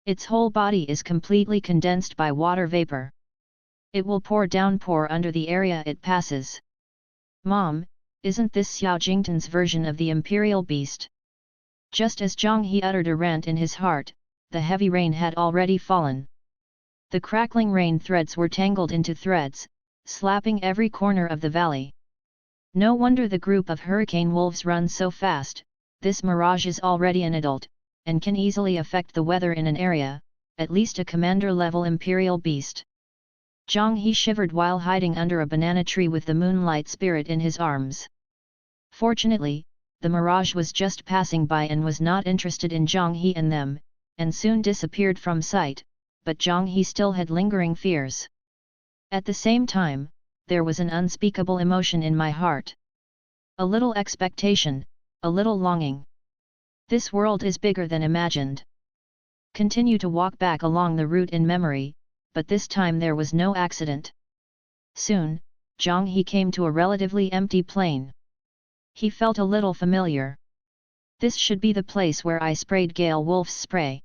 Its whole body is completely condensed by water vapor. It will pour downpour under the area it passes. Mom, isn't this Xiao Jingtan's version of the imperial beast? Just as Zhang He uttered a rant in his heart, the heavy rain had already fallen. The crackling rain threads were tangled into threads, slapping every corner of the valley. No wonder the group of hurricane wolves run so fast. This mirage is already an adult, and can easily affect the weather in an area, at least a commander-level imperial beast. Zhang He shivered while hiding under a banana tree with the moonlight spirit in his arms. Fortunately, the mirage was just passing by and was not interested in Zhang He and them, and soon disappeared from sight, but Zhang He still had lingering fears. At the same time, there was an unspeakable emotion in my heart. A little expectation, a little longing. This world is bigger than imagined. Continue to walk back along the route in memory, but this time there was no accident. Soon, Zhang He came to a relatively empty plain. He felt a little familiar. This should be the place where I sprayed Gale Wolf's spray.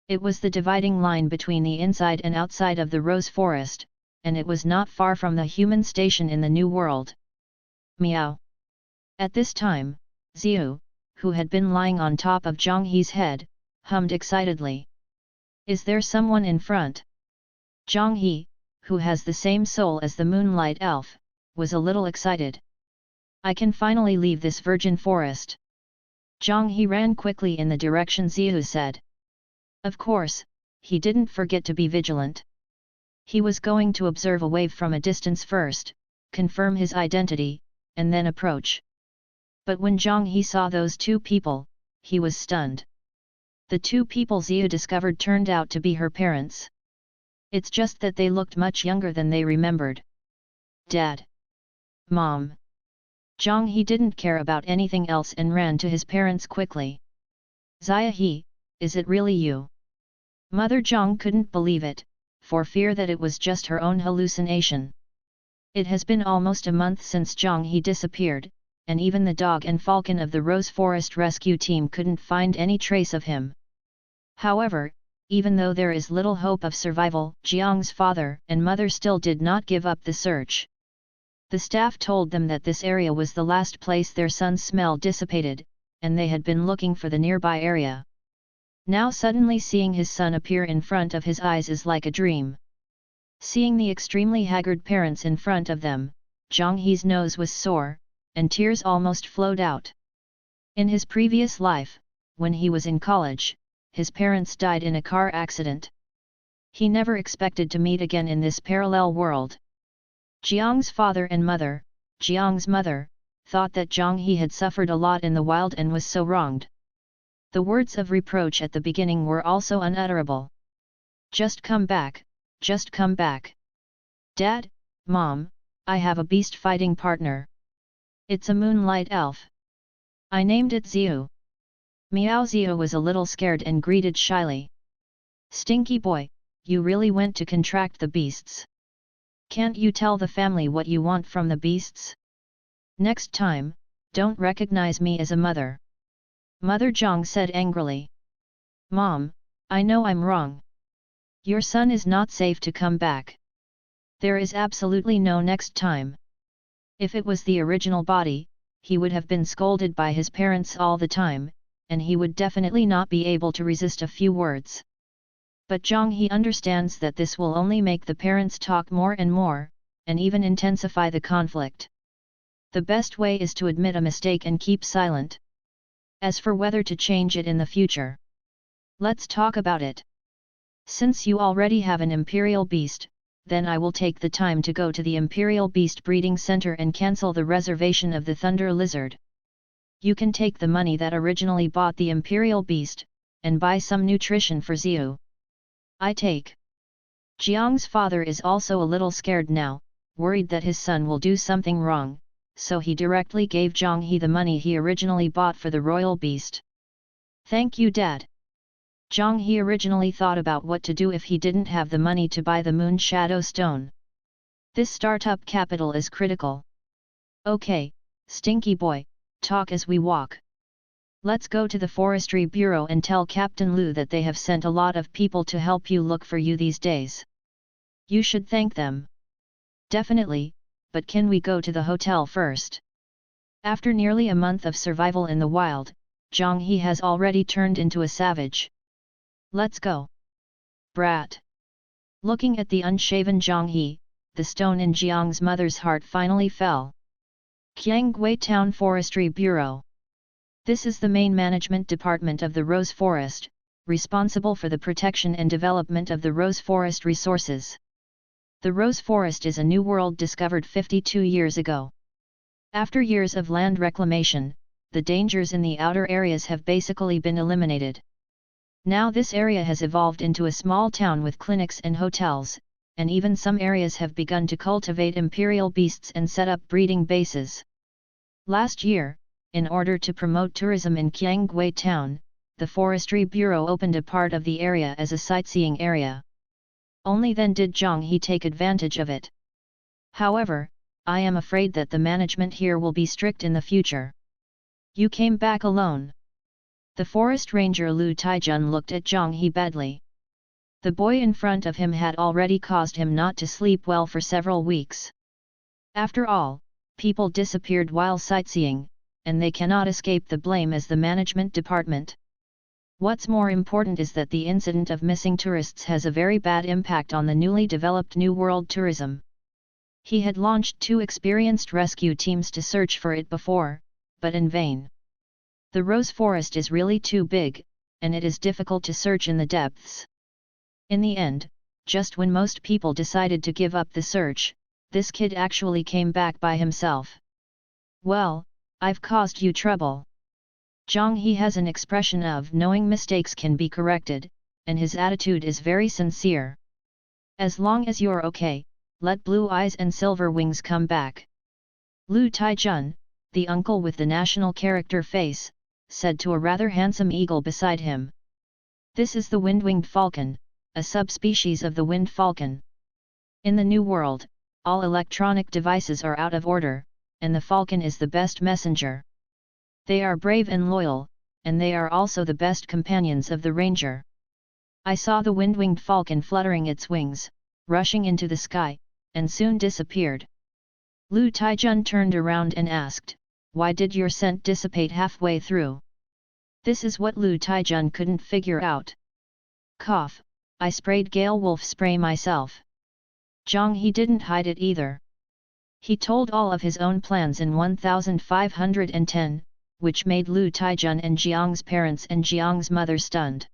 It was the dividing line between the inside and outside of the rose forest, and it was not far from the human station in the New World. Meow. At this time, Xiu, who had been lying on top of Zhang He's head, hummed excitedly. Is there someone in front? Zhang He, who has the same soul as the Moonlight Elf, was a little excited. I can finally leave this virgin forest. Zhang He ran quickly in the direction Xiu said. Of course, he didn't forget to be vigilant. He was going to observe a wave from a distance first, confirm his identity, and then approach. But when Zhang He saw those two people, he was stunned. The two people Xiu discovered turned out to be her parents. It's just that they looked much younger than they remembered. Dad. Mom. Zhang He didn't care about anything else and ran to his parents quickly. Xia He, is it really you? Mother Zhang couldn't believe it, for fear that it was just her own hallucination. It has been almost a month since Zhang He disappeared, and even the dog and falcon of the Rose Forest rescue team couldn't find any trace of him. However, even though there is little hope of survival, Jiang's father and mother still did not give up the search. The staff told them that this area was the last place their son's smell dissipated, and they had been looking for the nearby area. Now suddenly seeing his son appear in front of his eyes is like a dream. Seeing the extremely haggard parents in front of them, Zhang He's nose was sore, and tears almost flowed out. In his previous life, when he was in college, his parents died in a car accident. He never expected to meet again in this parallel world. Jiang's father and mother, Jiang's mother, thought that Zhang He had suffered a lot in the wild and was so wronged. The words of reproach at the beginning were also unutterable. Just come back, just come back. Dad, Mom, I have a beast fighting partner. It's a moonlight elf. I named it Xiu. Miao Xiu was a little scared and greeted shyly. Stinky boy, you really went to contract the beasts. Can't you tell the family what you want from the beasts? Next time, don't recognize me as a mother. Mother Zhang said angrily. Mom, I know I'm wrong. Your son is not safe to come back. There is absolutely no next time. If it was the original body, he would have been scolded by his parents all the time, and he would definitely not be able to resist a few words. But Zhang He understands that this will only make the parents talk more and more, and even intensify the conflict. The best way is to admit a mistake and keep silent. As for whether to change it in the future, let's talk about it. Since you already have an imperial beast, then I will take the time to go to the Imperial Beast Breeding Center and cancel the reservation of the Thunder Lizard. You can take the money that originally bought the Imperial Beast, and buy some nutrition for Xiu. I take. Jiang's father is also a little scared now, worried that his son will do something wrong, so he directly gave Zhang He the money he originally bought for the royal beast. Thank you, Dad. Zhang He originally thought about what to do if he didn't have the money to buy the Moon Shadow Stone. This startup capital is critical. Okay, Stinky Boy, talk as we walk. Let's go to the Forestry Bureau and tell Captain Lu that they have sent a lot of people to help you look for you these days. You should thank them. Definitely, but can we go to the hotel first? After nearly a month of survival in the wild, Zhang He has already turned into a savage. Let's go. Brat. Looking at the unshaven Zhang He, the stone in Jiang's mother's heart finally fell. Qianggui Town Forestry Bureau. This is the main management department of the Rose Forest, responsible for the protection and development of the Rose Forest resources. The Rose Forest is a new world discovered 52 years ago. After years of land reclamation, the dangers in the outer areas have basically been eliminated. Now this area has evolved into a small town with clinics and hotels, and even some areas have begun to cultivate imperial beasts and set up breeding bases. Last year, in order to promote tourism in Qianggui Town, the Forestry Bureau opened a part of the area as a sightseeing area. Only then did Zhang He take advantage of it. However, I am afraid that the management here will be strict in the future. You came back alone. The forest ranger Lu Taijun looked at Zhang He badly. The boy in front of him had already caused him not to sleep well for several weeks. After all, people disappeared while sightseeing, and they cannot escape the blame as the management department. What's more important is that the incident of missing tourists has a very bad impact on the newly developed New World tourism. He had launched 2 experienced rescue teams to search for it before, but in vain. The Rose Forest is really too big, and it is difficult to search in the depths. In the end, just when most people decided to give up the search, this kid actually came back by himself. Well, I've caused you trouble. Zhang He has an expression of knowing mistakes can be corrected, and his attitude is very sincere. As long as you're okay, let Blue Eyes and Silver Wings come back. Lu Taijun, the uncle with the national character face, said to a rather handsome eagle beside him. This is the wind-winged falcon, a subspecies of the wind falcon. In the New World, all electronic devices are out of order, and the falcon is the best messenger. They are brave and loyal, and they are also the best companions of the ranger. I saw the wind-winged falcon fluttering its wings, rushing into the sky, and soon disappeared. Lu Taijun turned around and asked, "Why did your scent dissipate halfway through?" This is what Lu Taijun couldn't figure out. Cough, I sprayed Gale Wolf spray myself. Zhang He didn't hide it either. He told all of his own plans in 1510, which made Lu Taijun and Jiang's parents and Jiang's mother stunned.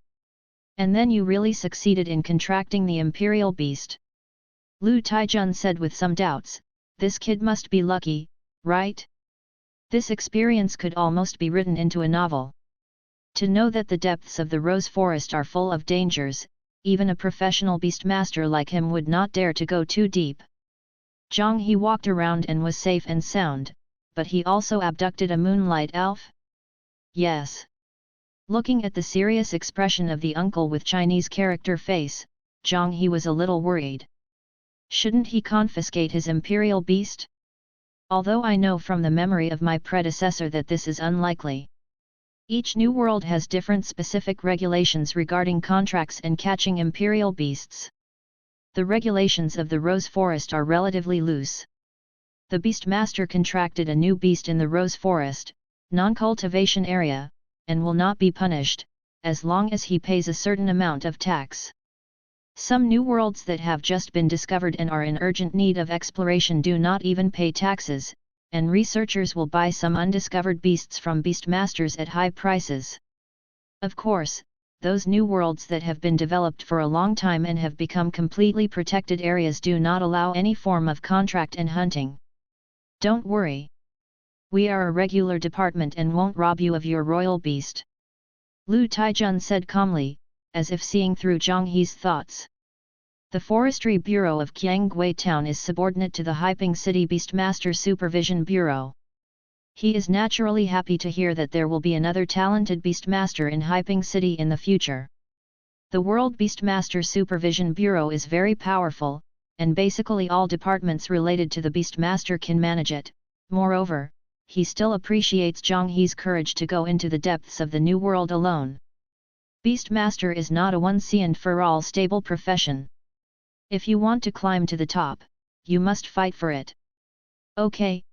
And then you really succeeded in contracting the imperial beast. Lu Taijun said with some doubts, this kid must be lucky, right? This experience could almost be written into a novel. To know that the depths of the Rose Forest are full of dangers, even a professional beastmaster like him would not dare to go too deep. Zhang He walked around and was safe and sound, but he also abducted a moonlight elf? Yes. Looking at the serious expression of the uncle with Chinese character face, Zhang He was a little worried. Shouldn't he confiscate his imperial beast? Although I know from the memory of my predecessor that this is unlikely. Each new world has different specific regulations regarding contracts and catching imperial beasts. The regulations of the Rose Forest are relatively loose. The Beastmaster contracted a new beast in the Rose Forest, non-cultivation area, and will not be punished, as long as he pays a certain amount of tax. Some new worlds that have just been discovered and are in urgent need of exploration do not even pay taxes, and researchers will buy some undiscovered beasts from Beastmasters at high prices. Of course, those new worlds that have been developed for a long time and have become completely protected areas do not allow any form of contract and hunting. Don't worry. We are a regular department and won't rob you of your royal beast. Lu Taijun said calmly, as if seeing through Zhang He's thoughts. The Forestry Bureau of Qianggui Town is subordinate to the Haiping City Beastmaster Supervision Bureau. He is naturally happy to hear that there will be another talented Beastmaster in Haiping City in the future. The World Beastmaster Supervision Bureau is very powerful, and basically all departments related to the Beastmaster can manage it. Moreover, he still appreciates Zhang He's courage to go into the depths of the new world alone. Beastmaster is not a once-and-for-all stable profession. If you want to climb to the top, you must fight for it. Okay,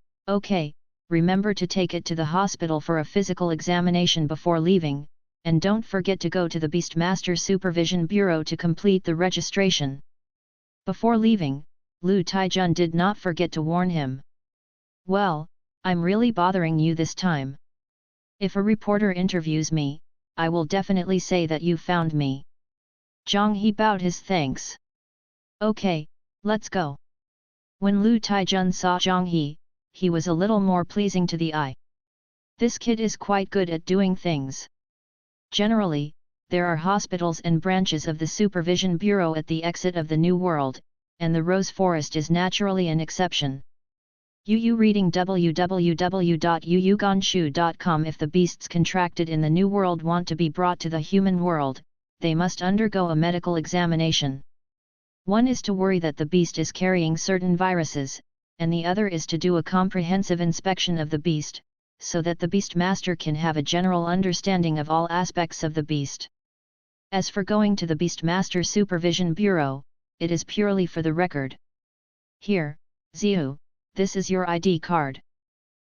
remember to take it to the hospital for a physical examination before leaving, and don't forget to go to the Beastmaster Supervision Bureau to complete the registration. Before leaving, Lu Taijun did not forget to warn him. Well, I'm really bothering you this time. If a reporter interviews me, I will definitely say that you found me. Zhang He bowed his thanks. Okay, let's go. When Lu Taijun saw Zhang he was a little more pleasing to the eye. This kid is quite good at doing things. Generally, there are hospitals and branches of the Supervision Bureau at the exit of the New World, and the Rose Forest is naturally an exception. Reading www.yuyuganshu.com. If the beasts contracted in the New World want to be brought to the human world, they must undergo a medical examination. One is to worry that the beast is carrying certain viruses, and the other is to do a comprehensive inspection of the beast, so that the Beastmaster can have a general understanding of all aspects of the beast. As for going to the Beastmaster Supervision Bureau, it is purely for the record. Here, Ziyu, this is your ID card.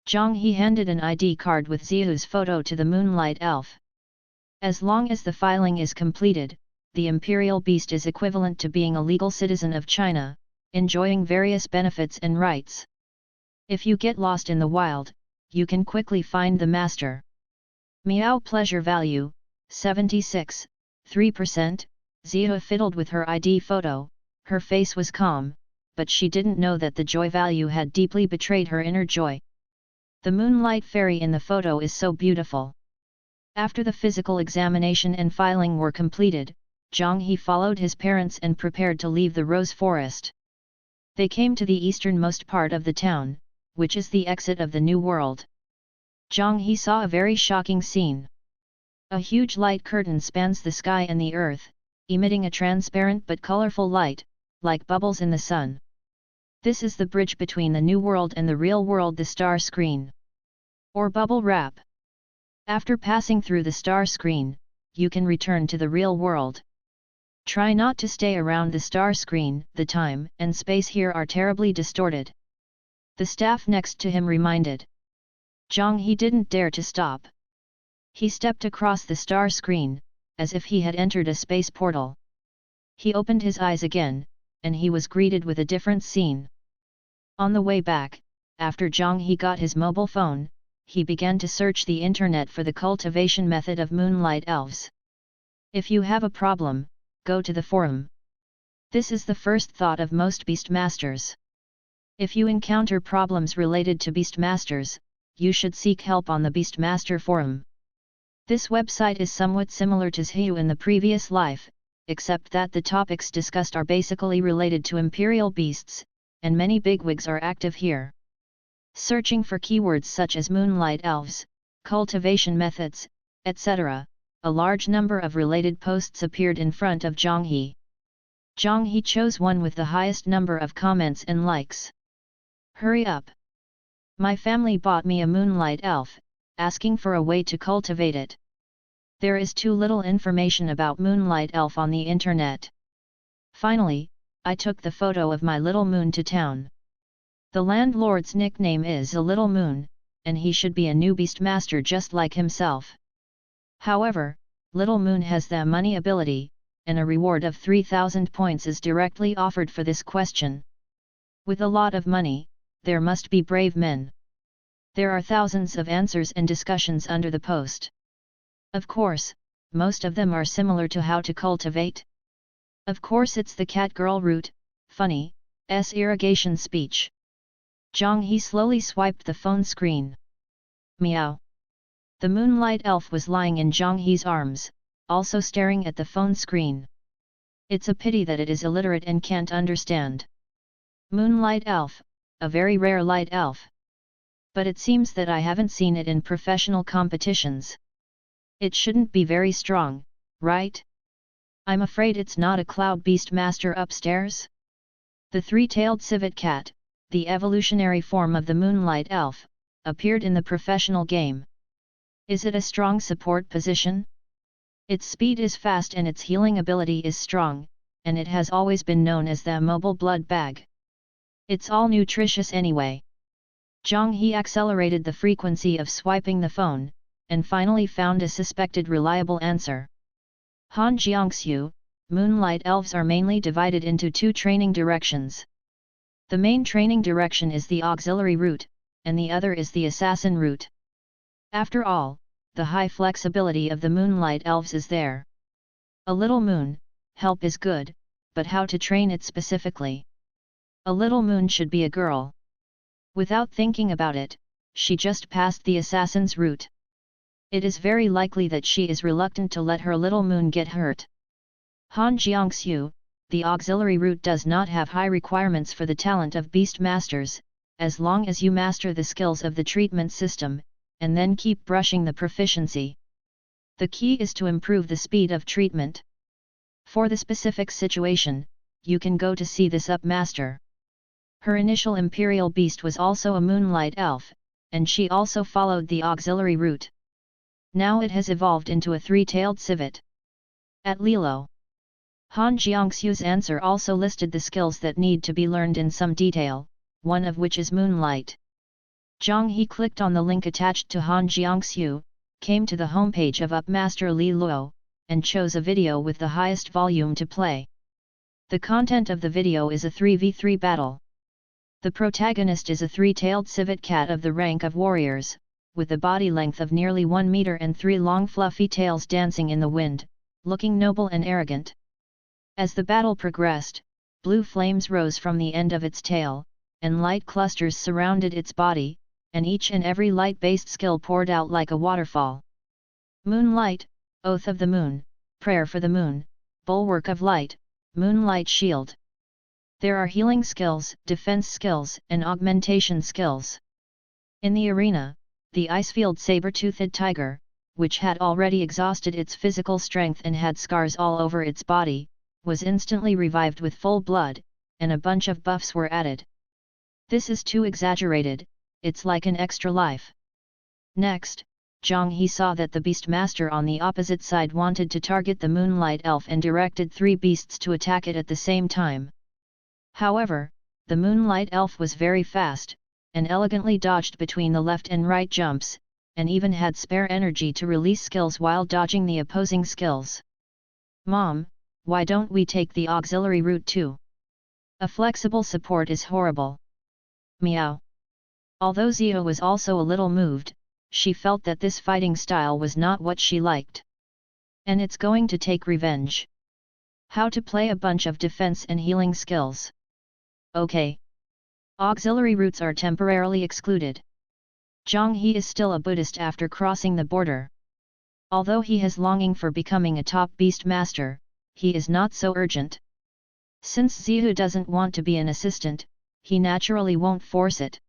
Zhang He handed an ID card with Ziyu's photo to the Moonlight Elf. As long as the filing is completed, the imperial beast is equivalent to being a legal citizen of China, enjoying various benefits and rights. If you get lost in the wild, you can quickly find the master. Meow pleasure value, 76, 3%, Ziyu fiddled with her ID photo, her face was calm, but she didn't know that the joy value had deeply betrayed her inner joy. The moonlight fairy in the photo is so beautiful. After the physical examination and filing were completed, Zhang He followed his parents and prepared to leave the Rose Forest. They came to the easternmost part of the town, which is the exit of the New World. Zhang He saw a very shocking scene. A huge light curtain spans the sky and the earth, emitting a transparent but colorful light, like bubbles in the sun. This is the bridge between the New World and the real world, the star screen, or bubble wrap. After passing through the star screen, you can return to the real world. Try not to stay around the star screen, the time and space here are terribly distorted. The staff next to him reminded. Zhang He didn't dare to stop. He stepped across the star screen, as if he had entered a space portal. He opened his eyes again, and he was greeted with a different scene. On the way back, after Zhang He got his mobile phone, he began to search the internet for the cultivation method of moonlight elves. If you have a problem, go to the forum. This is the first thought of most Beastmasters. If you encounter problems related to Beastmasters, you should seek help on the Beastmaster forum. This website is somewhat similar to Zhiyu in the previous life, except that the topics discussed are basically related to imperial beasts, and many bigwigs are active here. Searching for keywords such as moonlight elves, cultivation methods, etc., a large number of related posts appeared in front of Zhang He. Zhang He chose one with the highest number of comments and likes. Hurry up! My family bought me a moonlight elf, asking for a way to cultivate it. There is too little information about moonlight elf on the internet. Finally, I took the photo of my little moon to town. The landlord's nickname is a Little Moon, and he should be a new beastmaster just like himself. However, Little Moon has the money ability, and a reward of 3,000 points is directly offered for this question. With a lot of money, there must be brave men. There are thousands of answers and discussions under the post. Of course, most of them are similar to how to cultivate. Of course it's the cat girl route, funny, irrigation speech. Zhang He slowly swiped the phone screen. Meow. The moonlight elf was lying in Zhang He's arms, also staring at the phone screen. It's a pity that it is illiterate and can't understand. Moonlight elf, a very rare light elf. But it seems that I haven't seen it in professional competitions. It shouldn't be very strong, right? I'm afraid it's not a cloud beast master upstairs? The three-tailed civet cat, the evolutionary form of the moonlight elf, appeared in the professional game. Is it a strong support position? Its speed is fast and its healing ability is strong, and it has always been known as the mobile blood bag. It's all nutritious anyway. Zhang He accelerated the frequency of swiping the phone, and finally found a suspected reliable answer. Han Jiangxiu, moonlight elves are mainly divided into two training directions. The main training direction is the auxiliary route, and the other is the assassin route. After all, the high flexibility of the moonlight elves is there. A little moon, help is good, but how to train it specifically? A little moon should be a girl. Without thinking about it, she just passed the assassin's route. It is very likely that she is reluctant to let her little moon get hurt. Han Jiangxiu, the auxiliary route does not have high requirements for the talent of beast masters, as long as you master the skills of the treatment system, and then keep brushing the proficiency. The key is to improve the speed of treatment. For the specific situation, you can go to see this up master. Her initial imperial beast was also a moonlight elf, and she also followed the auxiliary route. Now it has evolved into a three-tailed civet. At Lilo. Han Jiangxiu's answer also listed the skills that need to be learned in some detail, one of which is moonlight. Zhang He clicked on the link attached to Han Jiangxiu, came to the homepage of Upmaster Li Luo, and chose a video with the highest volume to play. The content of the video is a 3v3 battle. The protagonist is a three-tailed civet cat of the rank of warriors, with a body length of nearly 1 meter and 3 long fluffy tails dancing in the wind, looking noble and arrogant. As the battle progressed, blue flames rose from the end of its tail, and light clusters surrounded its body, and each and every light-based skill poured out like a waterfall. Moonlight, Oath of the Moon, Prayer for the Moon, Bulwark of Light, Moonlight Shield. There are healing skills, defense skills, and augmentation skills. In the arena, the Icefield saber-toothed tiger, which had already exhausted its physical strength and had scars all over its body, was instantly revived with full blood, and a bunch of buffs were added. This is too exaggerated, it's like an extra life. Next, Zhang He saw that the beastmaster on the opposite side wanted to target the moonlight elf and directed 3 beasts to attack it at the same time. However, the moonlight elf was very fast, and elegantly dodged between the left and right jumps, and even had spare energy to release skills while dodging the opposing skills. Mom, why don't we take the auxiliary route too? A flexible support is horrible. Meow. Although Zio was also a little moved, she felt that this fighting style was not what she liked. And it's going to take revenge. How to play a bunch of defense and healing skills. Okay. Auxiliary routes are temporarily excluded. Zhang He is still a Buddhist after crossing the border. Although he has longing for becoming a top beast master, he is not so urgent. Since Zihu doesn't want to be an assistant, he naturally won't force it.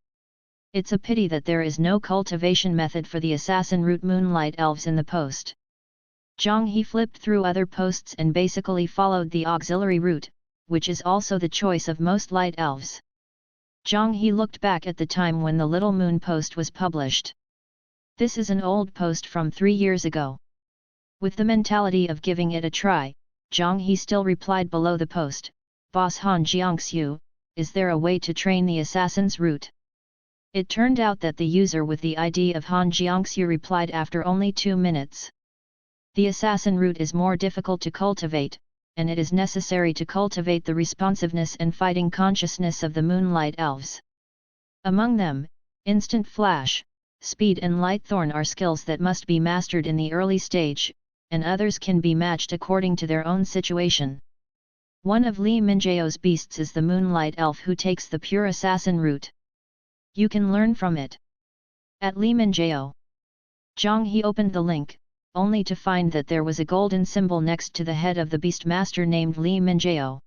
It's a pity that there is no cultivation method for the assassin route moonlight elves in the post. Zhang He flipped through other posts and basically followed the auxiliary route, which is also the choice of most light elves. Zhang He looked back at the time when the Little Moon post was published. This is an old post from 3 years ago. With the mentality of giving it a try, Zhang He still replied below the post, Boss Han Jiangxiu, is there a way to train the assassin's route? It turned out that the user with the ID of Han Jiangxiu replied after only 2 minutes. The assassin route is more difficult to cultivate, and it is necessary to cultivate the responsiveness and fighting consciousness of the Moonlight Elves. Among them, Instant Flash, Speed and Light Thorn are skills that must be mastered in the early stage, and others can be matched according to their own situation. One of Li Minjiao's beasts is the Moonlight Elf who takes the pure assassin route. You can learn from it. At Li Minjiao. Zhang He opened the link, only to find that there was a golden symbol next to the head of the beast master named Li Minjiao.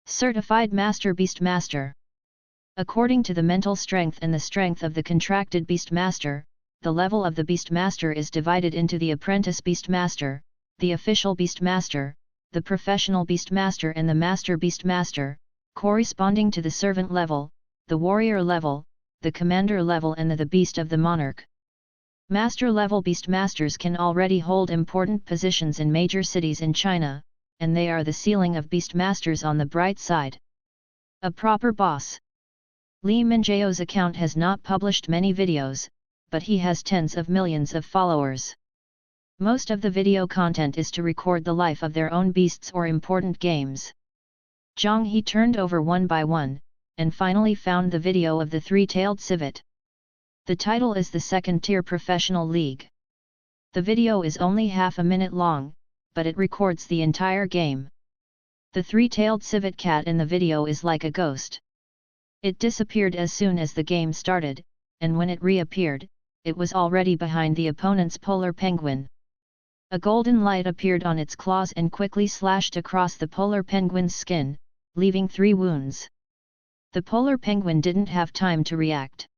Certified Master Beast Master. According to the mental strength and the strength of the contracted Beast Master, the level of the Beast Master is divided into the Apprentice Beast Master, the Official Beast Master, the Professional Beast Master and the Master Beast Master, corresponding to the Servant level, the Warrior level, the Commander level and the Beast of the Monarch. Master level Beast Masters can already hold important positions in major cities in China, and they are the ceiling of Beast Masters on the bright side. A proper boss. Li Minjiao's account has not published many videos, but he has tens of millions of followers. Most of the video content is to record the life of their own beasts or important games. Zhang He turned over one by one, and finally found the video of the three-tailed civet. The title is the second-tier professional league. The video is only half a minute long, but it records the entire game. The three-tailed civet cat in the video is like a ghost. It disappeared as soon as the game started, and when it reappeared, it was already behind the opponent's polar penguin. A golden light appeared on its claws and quickly slashed across the polar penguin's skin, leaving 3 wounds. The polar penguin didn't have time to react.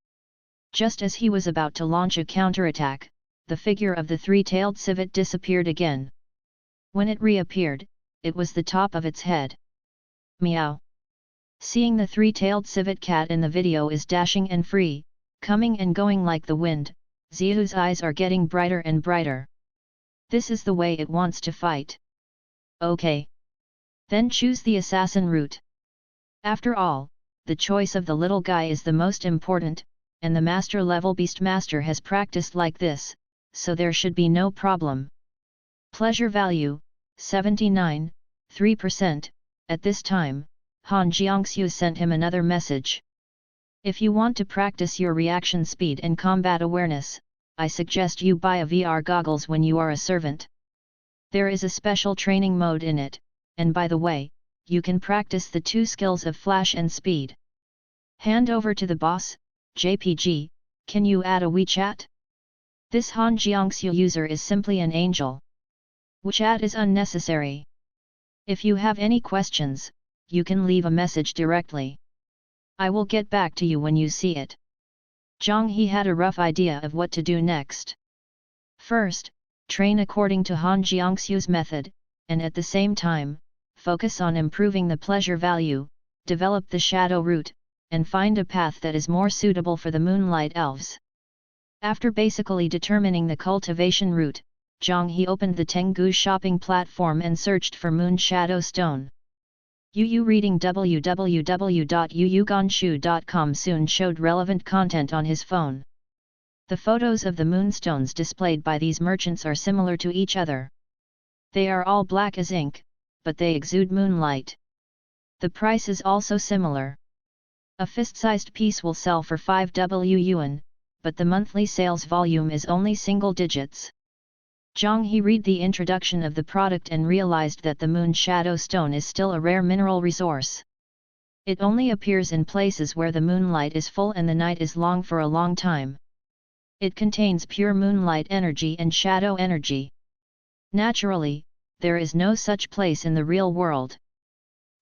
Just as he was about to launch a counterattack, the figure of the three-tailed civet disappeared again. When it reappeared, it was the top of its head. Meow. Seeing the three-tailed civet cat in the video is dashing and free, coming and going like the wind, Xiu's eyes are getting brighter and brighter. This is the way it wants to fight. Okay. Then choose the assassin route. After all, the choice of the little guy is the most important, and the master-level beast master has practiced like this, so there should be no problem. Pleasure value, 79.3%, at this time. Han Jiangxiu sent him another message. If you want to practice your reaction speed and combat awareness, I suggest you buy a VR goggles when you are a servant. There is a special training mode in it, and by the way, you can practice the 2 skills of flash and speed. Hand over to the boss, JPG, can you add a WeChat? This Han Jiangxiu user is simply an angel. WeChat is unnecessary. If you have any questions, you can leave a message directly. I will get back to you when you see it. Zhang He had a rough idea of what to do next. First, train according to Han Jiangxiu's method, and at the same time, focus on improving the pleasure value, develop the shadow route, and find a path that is more suitable for the Moonlight Elves. After basically determining the cultivation route, Zhang He opened the Tenggu shopping platform and searched for Moon Shadow Stone. Yu reading www.yuyuganshu.com soon showed relevant content on his phone. The photos of the moonstones displayed by these merchants are similar to each other. They are all black as ink, but they exude moonlight. The price is also similar. A fist-sized piece will sell for 5 yuan, but the monthly sales volume is only single digits. Zhang He read the introduction of the product and realized that the Moon Shadow Stone is still a rare mineral resource. It only appears in places where the moonlight is full and the night is long for a long time. It contains pure moonlight energy and shadow energy. Naturally, there is no such place in the real world.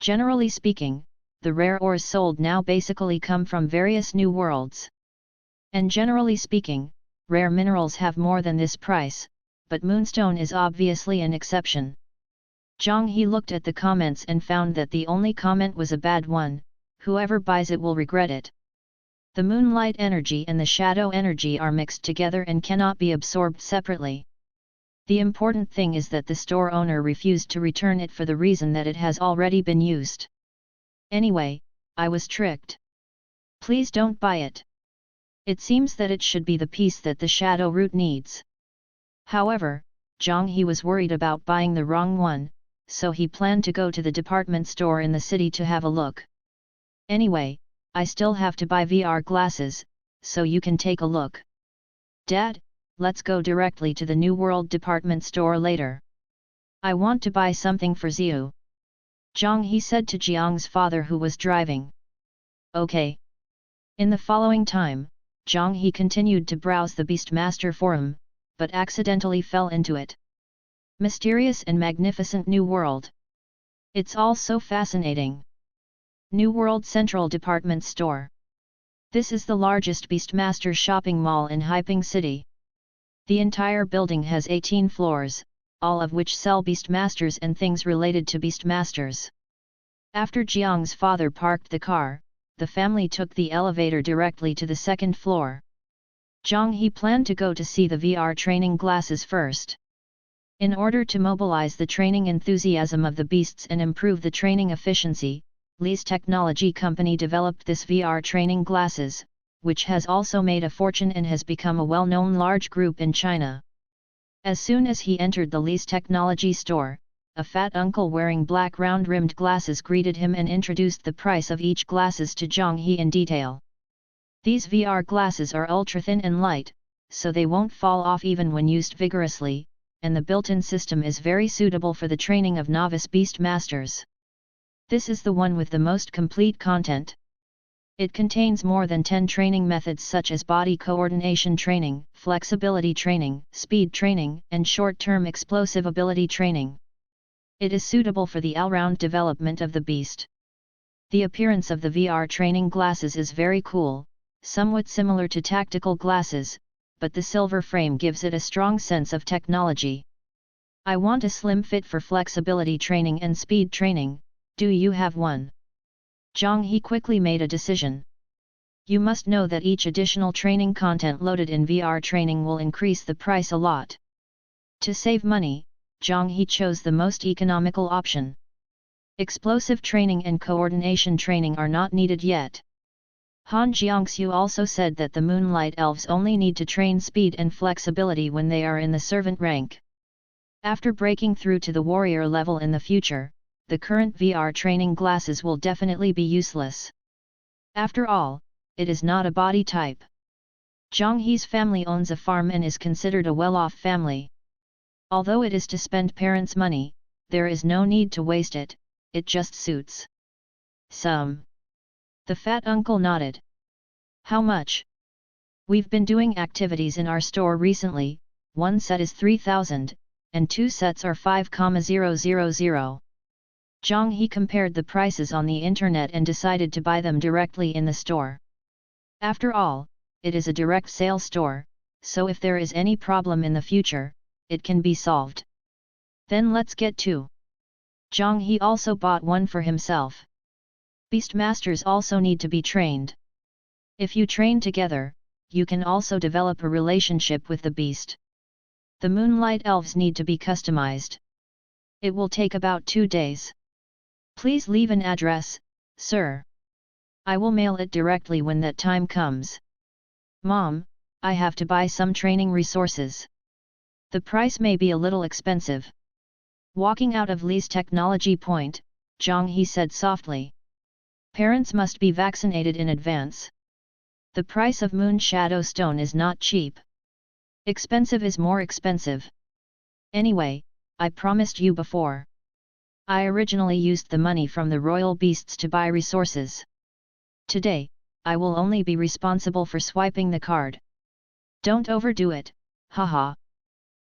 Generally speaking, the rare ores sold now basically come from various new worlds. And generally speaking, rare minerals have more than this price, but moonstone is obviously an exception. Zhang He looked at the comments and found that the only comment was a bad one: whoever buys it will regret it. The moonlight energy and the shadow energy are mixed together and cannot be absorbed separately. The important thing is that the store owner refused to return it for the reason that it has already been used. Anyway, I was tricked. Please don't buy it. It seems that it should be the piece that the shadow root needs. However, Zhang He was worried about buying the wrong one, so he planned to go to the department store in the city to have a look. Anyway, I still have to buy VR glasses, so you can take a look. Dad, let's go directly to the New World department store later. I want to buy something for Ziyu. Zhang He said to Jiang's father who was driving. Okay. In the following time, Zhang He continued to browse the Beastmaster forum, but accidentally fell into it. Mysterious and magnificent New World. It's all so fascinating. New World Central Department Store. This is the largest Beastmaster shopping mall in Haiping City. The entire building has 18 floors, all of which sell Beastmasters and things related to Beastmasters. After Jiang's father parked the car, the family took the elevator directly to the second floor. Zhang He planned to go to see the VR training glasses first. In order to mobilize the training enthusiasm of the beasts and improve the training efficiency, Li's technology company developed this VR training glasses, which has also made a fortune and has become a well-known large group in China. As soon as he entered the Li's technology store, a fat uncle wearing black round-rimmed glasses greeted him and introduced the price of each glasses to Zhang He in detail. These VR glasses are ultra-thin and light, so they won't fall off even when used vigorously, and the built-in system is very suitable for the training of novice beast masters. This is the one with the most complete content. It contains more than 10 training methods such as body coordination training, flexibility training, speed training, and short-term explosive ability training. It is suitable for the all-round development of the beast. The appearance of the VR training glasses is very cool, somewhat similar to tactical glasses, but the silver frame gives it a strong sense of technology. I want a slim fit for flexibility training and speed training. Do you have one? Zhang He quickly made a decision. You must know that each additional training content loaded in VR training will increase the price a lot. To save money, Zhang He chose the most economical option. Explosive training and coordination training are not needed yet. Han Jiangxiu also said that the Moonlight Elves only need to train speed and flexibility when they are in the servant rank. After breaking through to the warrior level in the future, the current VR training glasses will definitely be useless. After all, it is not a body type. Zhang He's family owns a farm and is considered a well-off family. Although it is to spend parents' money, there is no need to waste it, it just suits. Some. The fat uncle nodded. How much? We've been doing activities in our store recently, one set is 3,000, and two sets are 5,000. Zhang He compared the prices on the internet and decided to buy them directly in the store. After all, it is a direct sale store, so if there is any problem in the future, it can be solved. Then let's get two. Zhang He also bought one for himself. Beastmasters also need to be trained. If you train together, you can also develop a relationship with the beast. The Moonlight Elves need to be customized. It will take about 2 days. Please leave an address, sir. I will mail it directly when that time comes. Mom, I have to buy some training resources. The price may be a little expensive. Walking out of Li's technology point, Zhang He said softly. Parents must be vaccinated in advance. The price of Moon Shadow Stone is not cheap. Expensive is more expensive. Anyway, I promised you before. I originally used the money from the royal beasts to buy resources. Today, I will only be responsible for swiping the card. Don't overdo it, haha.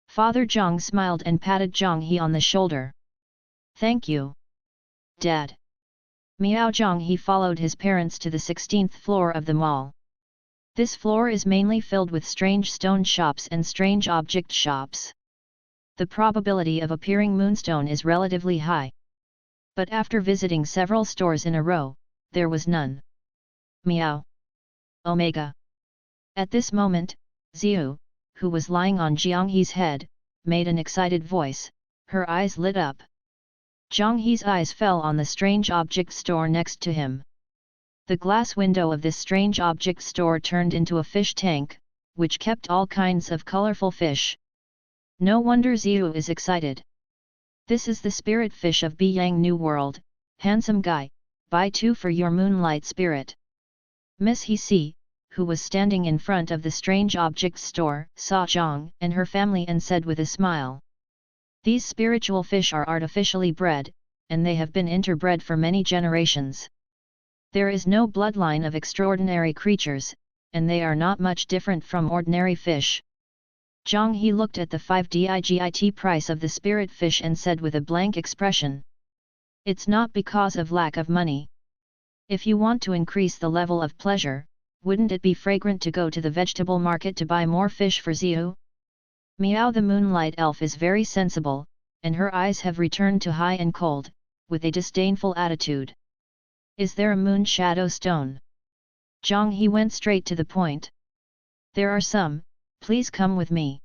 Father Zhang smiled and patted Zhang He on the shoulder. Thank you, Dad. Miao Zhang He followed his parents to the 16th floor of the mall. This floor is mainly filled with strange stone shops and strange object shops. The probability of appearing moonstone is relatively high. But after visiting several stores in a row, there was none. Meow. Omega. At this moment, Ziyu, who was lying on Jiang He's head, made an excited voice, her eyes lit up. Jiang He's eyes fell on the strange object store next to him. The glass window of this strange object store turned into a fish tank, which kept all kinds of colorful fish. No wonder Ziyu is excited. This is the spirit fish of Biyang New World, handsome guy, buy 2 for your moonlight spirit. Miss He, who was standing in front of the strange objects store, saw Zhang and her family and said with a smile. These spiritual fish are artificially bred, and they have been interbred for many generations. There is no bloodline of extraordinary creatures, and they are not much different from ordinary fish. Zhang He looked at the 5 digit price of the spirit fish and said with a blank expression. It's not because of lack of money. If you want to increase the level of pleasure, wouldn't it be fragrant to go to the vegetable market to buy more fish for Ziyu? Miao the moonlight elf is very sensible, and her eyes have returned to high and cold, with a disdainful attitude. Is there a moon shadow stone? Zhang He went straight to the point. There are some, please come with me.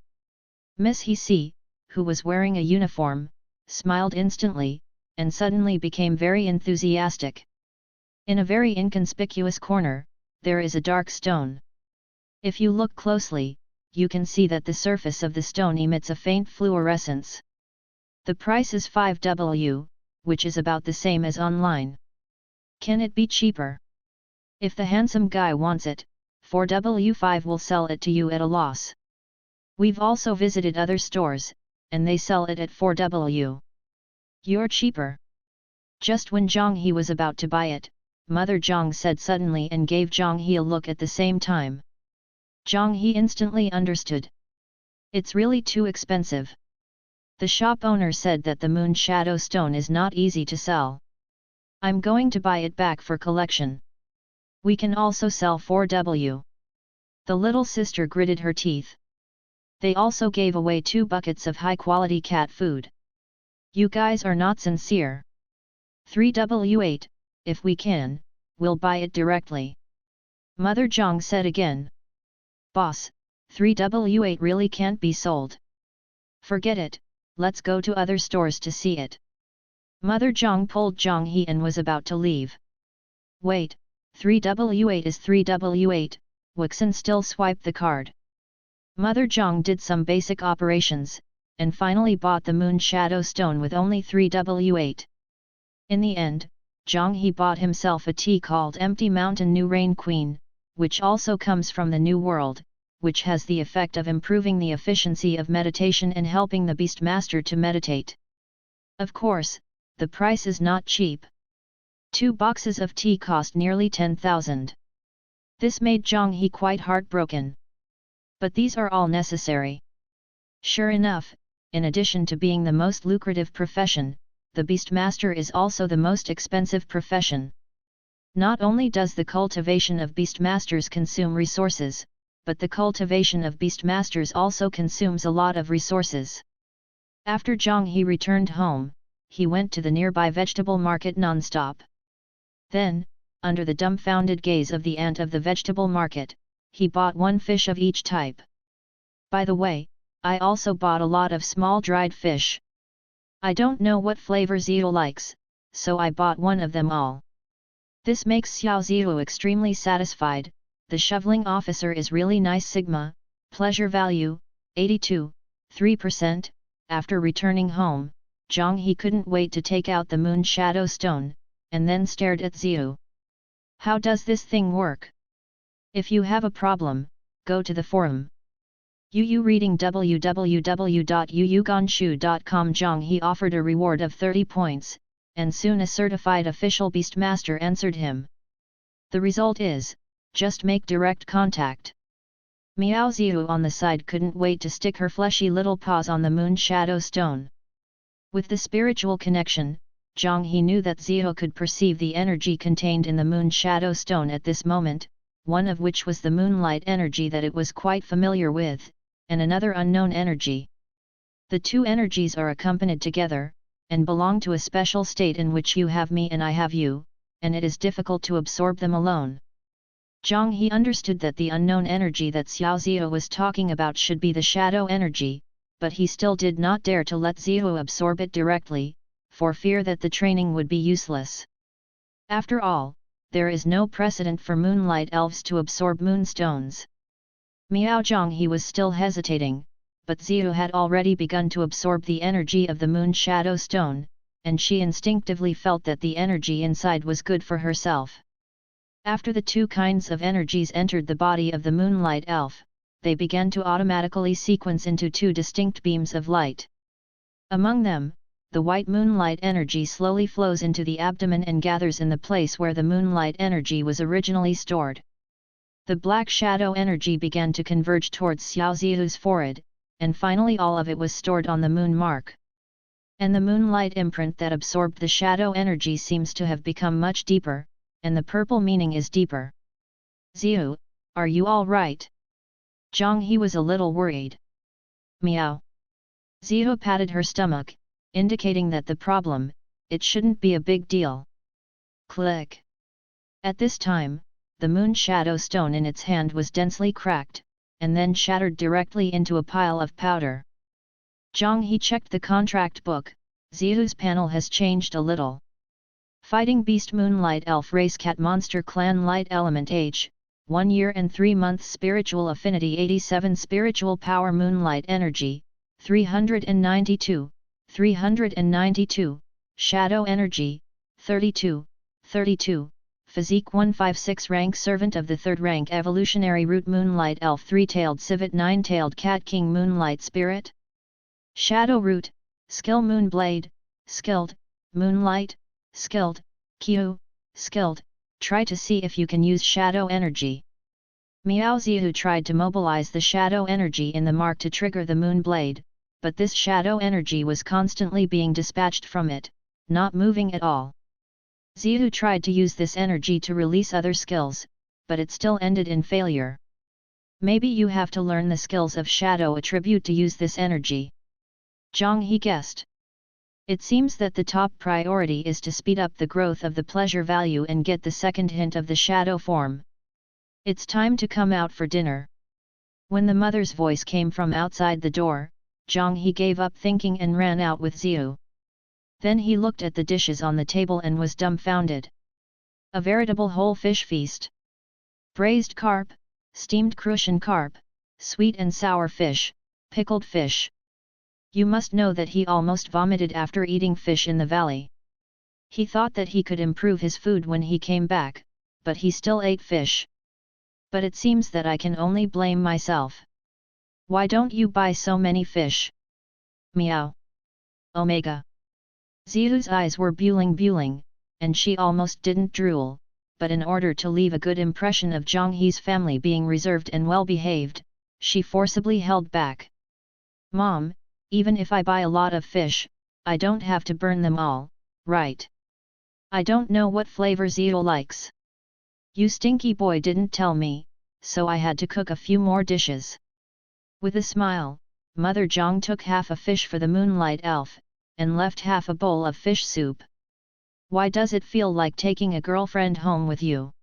Miss He, who was wearing a uniform, smiled instantly, and suddenly became very enthusiastic. In a very inconspicuous corner, there is a dark stone. If you look closely, you can see that the surface of the stone emits a faint fluorescence. The price is 5W, which is about the same as online. Can it be cheaper? If the handsome guy wants it, 4W5 will sell it to you at a loss. We've also visited other stores, and they sell it at 4W. You're cheaper. Just when Zhang He was about to buy it, Mother Zhang said suddenly and gave Zhang He a look at the same time. Zhang He instantly understood. It's really too expensive. The shop owner said that the moon shadow stone is not easy to sell. I'm going to buy it back for collection. We can also sell 4W. The little sister gritted her teeth. They also gave away 2 buckets of high-quality cat food. You guys are not sincere. 3W8, if we can, we'll buy it directly. Mother Zhang said again. Boss, 3W8 really can't be sold. Forget it, let's go to other stores to see it. Mother Zhang pulled Zhang He and was about to leave. Wait, 3W8 is 3W8, Wixen still swiped the card. Mother Zhang did some basic operations, and finally bought the moon shadow stone with only 3W8. In the end, Zhang He bought himself a tea called Empty Mountain New Rain Queen, which also comes from the New World, which has the effect of improving the efficiency of meditation and helping the Beastmaster to meditate. Of course, the price is not cheap. 2 boxes of tea cost nearly 10,000. This made Zhang He quite heartbroken. But these are all necessary. Sure enough, in addition to being the most lucrative profession, the Beastmaster is also the most expensive profession. Not only does the cultivation of Beastmasters consume resources, but the cultivation of Beastmasters also consumes a lot of resources. After Zhang He returned home, he went to the nearby vegetable market non-stop. Then, under the dumbfounded gaze of the ant of the vegetable market, he bought 1 fish of each type. By the way, I also bought a lot of small dried fish. I don't know what flavor Ziyu likes, so I bought 1 of them all. This makes Xiao Ziyu extremely satisfied. The shoveling officer is really nice. Sigma, pleasure value, 82.3%. After returning home, Zhang He couldn't wait to take out the moon shadow stone, and then stared at Ziyu. How does this thing work? If you have a problem, go to the forum. Yu reading www.yuyuganshu.com. Zhang He offered a reward of 30 points, and soon a certified official Beastmaster answered him. The result is, just make direct contact. Miao Ziyu on the side couldn't wait to stick her fleshy little paws on the moon shadow stone. With the spiritual connection, Zhang He knew that Ziyu could perceive the energy contained in the moon shadow stone at this moment, one of which was the moonlight energy that it was quite familiar with, and another unknown energy. The 2 energies are accompanied together, and belong to a special state in which you have me and I have you, and it is difficult to absorb them alone. Zhang He understood that the unknown energy that Xiao Ziyu was talking about should be the shadow energy, but he still did not dare to let Ziyu absorb it directly, for fear that the training would be useless. After all, there is no precedent for moonlight elves to absorb moonstones. Miao Zhonghe was still hesitating, but Xiu had already begun to absorb the energy of the moon shadow stone, and she instinctively felt that the energy inside was good for herself. After the two kinds of energies entered the body of the moonlight elf, they began to automatically sequence into two distinct beams of light. Among them, the white moonlight energy slowly flows into the abdomen and gathers in the place where the moonlight energy was originally stored. The black shadow energy began to converge towards Xiao Zihu's forehead, and finally all of it was stored on the moon mark. And the moonlight imprint that absorbed the shadow energy seems to have become much deeper, and the purple meaning is deeper. Zihu, are you all right? Zhonghe was a little worried. Meow. Zihu patted her stomach, indicating that the problem, it shouldn't be a big deal. Click. At this time, the moon shadow stone in its hand was densely cracked, and then shattered directly into a pile of powder. Zhonghe checked the contract book. Zihu's panel has changed a little. Fighting Beast Moonlight Elf Race Cat Monster Clan Light Element Age, 1 year and 3 months Spiritual Affinity 87 Spiritual Power Moonlight Energy, 392, 392, Shadow Energy, 32, 32, Physique 156 Rank Servant of the 3rd Rank Evolutionary Root Moonlight Elf 3-tailed Civet 9-tailed Cat King Moonlight Spirit Shadow Root, Skill Moonblade, Skilled, Moonlight, Skilled, Q, Skilled, try to see if you can use Shadow Energy. Miao Zihu tried to mobilize the Shadow Energy in the mark to trigger the Moonblade, but this Shadow Energy was constantly being dispatched from it, not moving at all. Zihu tried to use this energy to release other skills, but it still ended in failure. Maybe you have to learn the skills of Shadow Attribute to use this energy. Zhonghe guessed. It seems that the top priority is to speed up the growth of the pleasure value and get the second hint of the shadow form. It's time to come out for dinner. When the mother's voice came from outside the door, Zhonghe gave up thinking and ran out with Xiu. Then he looked at the dishes on the table and was dumbfounded. A veritable whole fish feast. Braised carp, steamed crucian carp, sweet and sour fish, pickled fish. You must know that he almost vomited after eating fish in the valley. He thought that he could improve his food when he came back, but he still ate fish. But it seems that I can only blame myself. Why don't you buy so many fish? Meow. Omega. Zihu's eyes were buling, and she almost didn't drool, but in order to leave a good impression of Zhonghe's family being reserved and well-behaved, she forcibly held back. Mom, even if I buy a lot of fish, I don't have to burn them all, right? I don't know what flavor Zihu likes. You stinky boy didn't tell me, so I had to cook a few more dishes. With a smile, Mother Zhang took half a fish for the moonlight elf, and left half a bowl of fish soup. Why does it feel like taking a girlfriend home with you?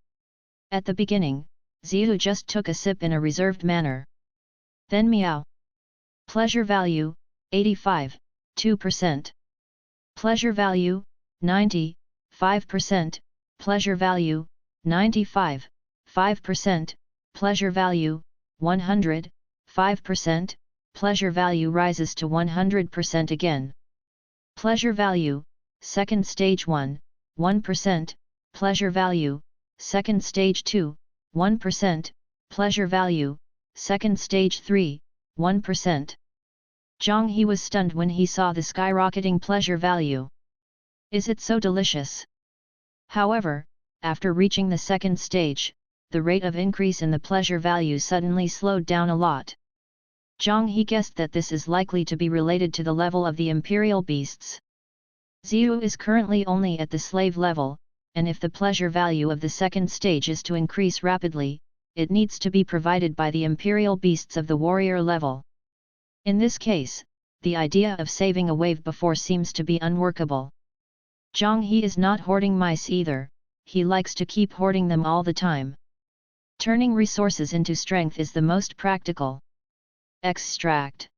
At the beginning, Zihu just took a sip in a reserved manner. Then meow. Pleasure value, 85, 2%. Pleasure value, 90, 5%. Pleasure value, 95, 5%. Pleasure value, 100, 5%. Pleasure value rises to 100% again. Pleasure value, second stage 1, 1%. Pleasure value, second stage 2, 1%. Pleasure value, second stage 3, 1%. Zhonghe was stunned when he saw the skyrocketing pleasure value. Is it so delicious? However, after reaching the second stage, the rate of increase in the pleasure value suddenly slowed down a lot. Zhonghe guessed that this is likely to be related to the level of the imperial beasts. Zihu is currently only at the slave level, and if the pleasure value of the second stage is to increase rapidly, it needs to be provided by the imperial beasts of the warrior level. In this case, the idea of saving a wave before seems to be unworkable. Zhonghe is not hoarding mice either, he likes to keep hoarding them all the time. Turning resources into strength is the most practical. Extract.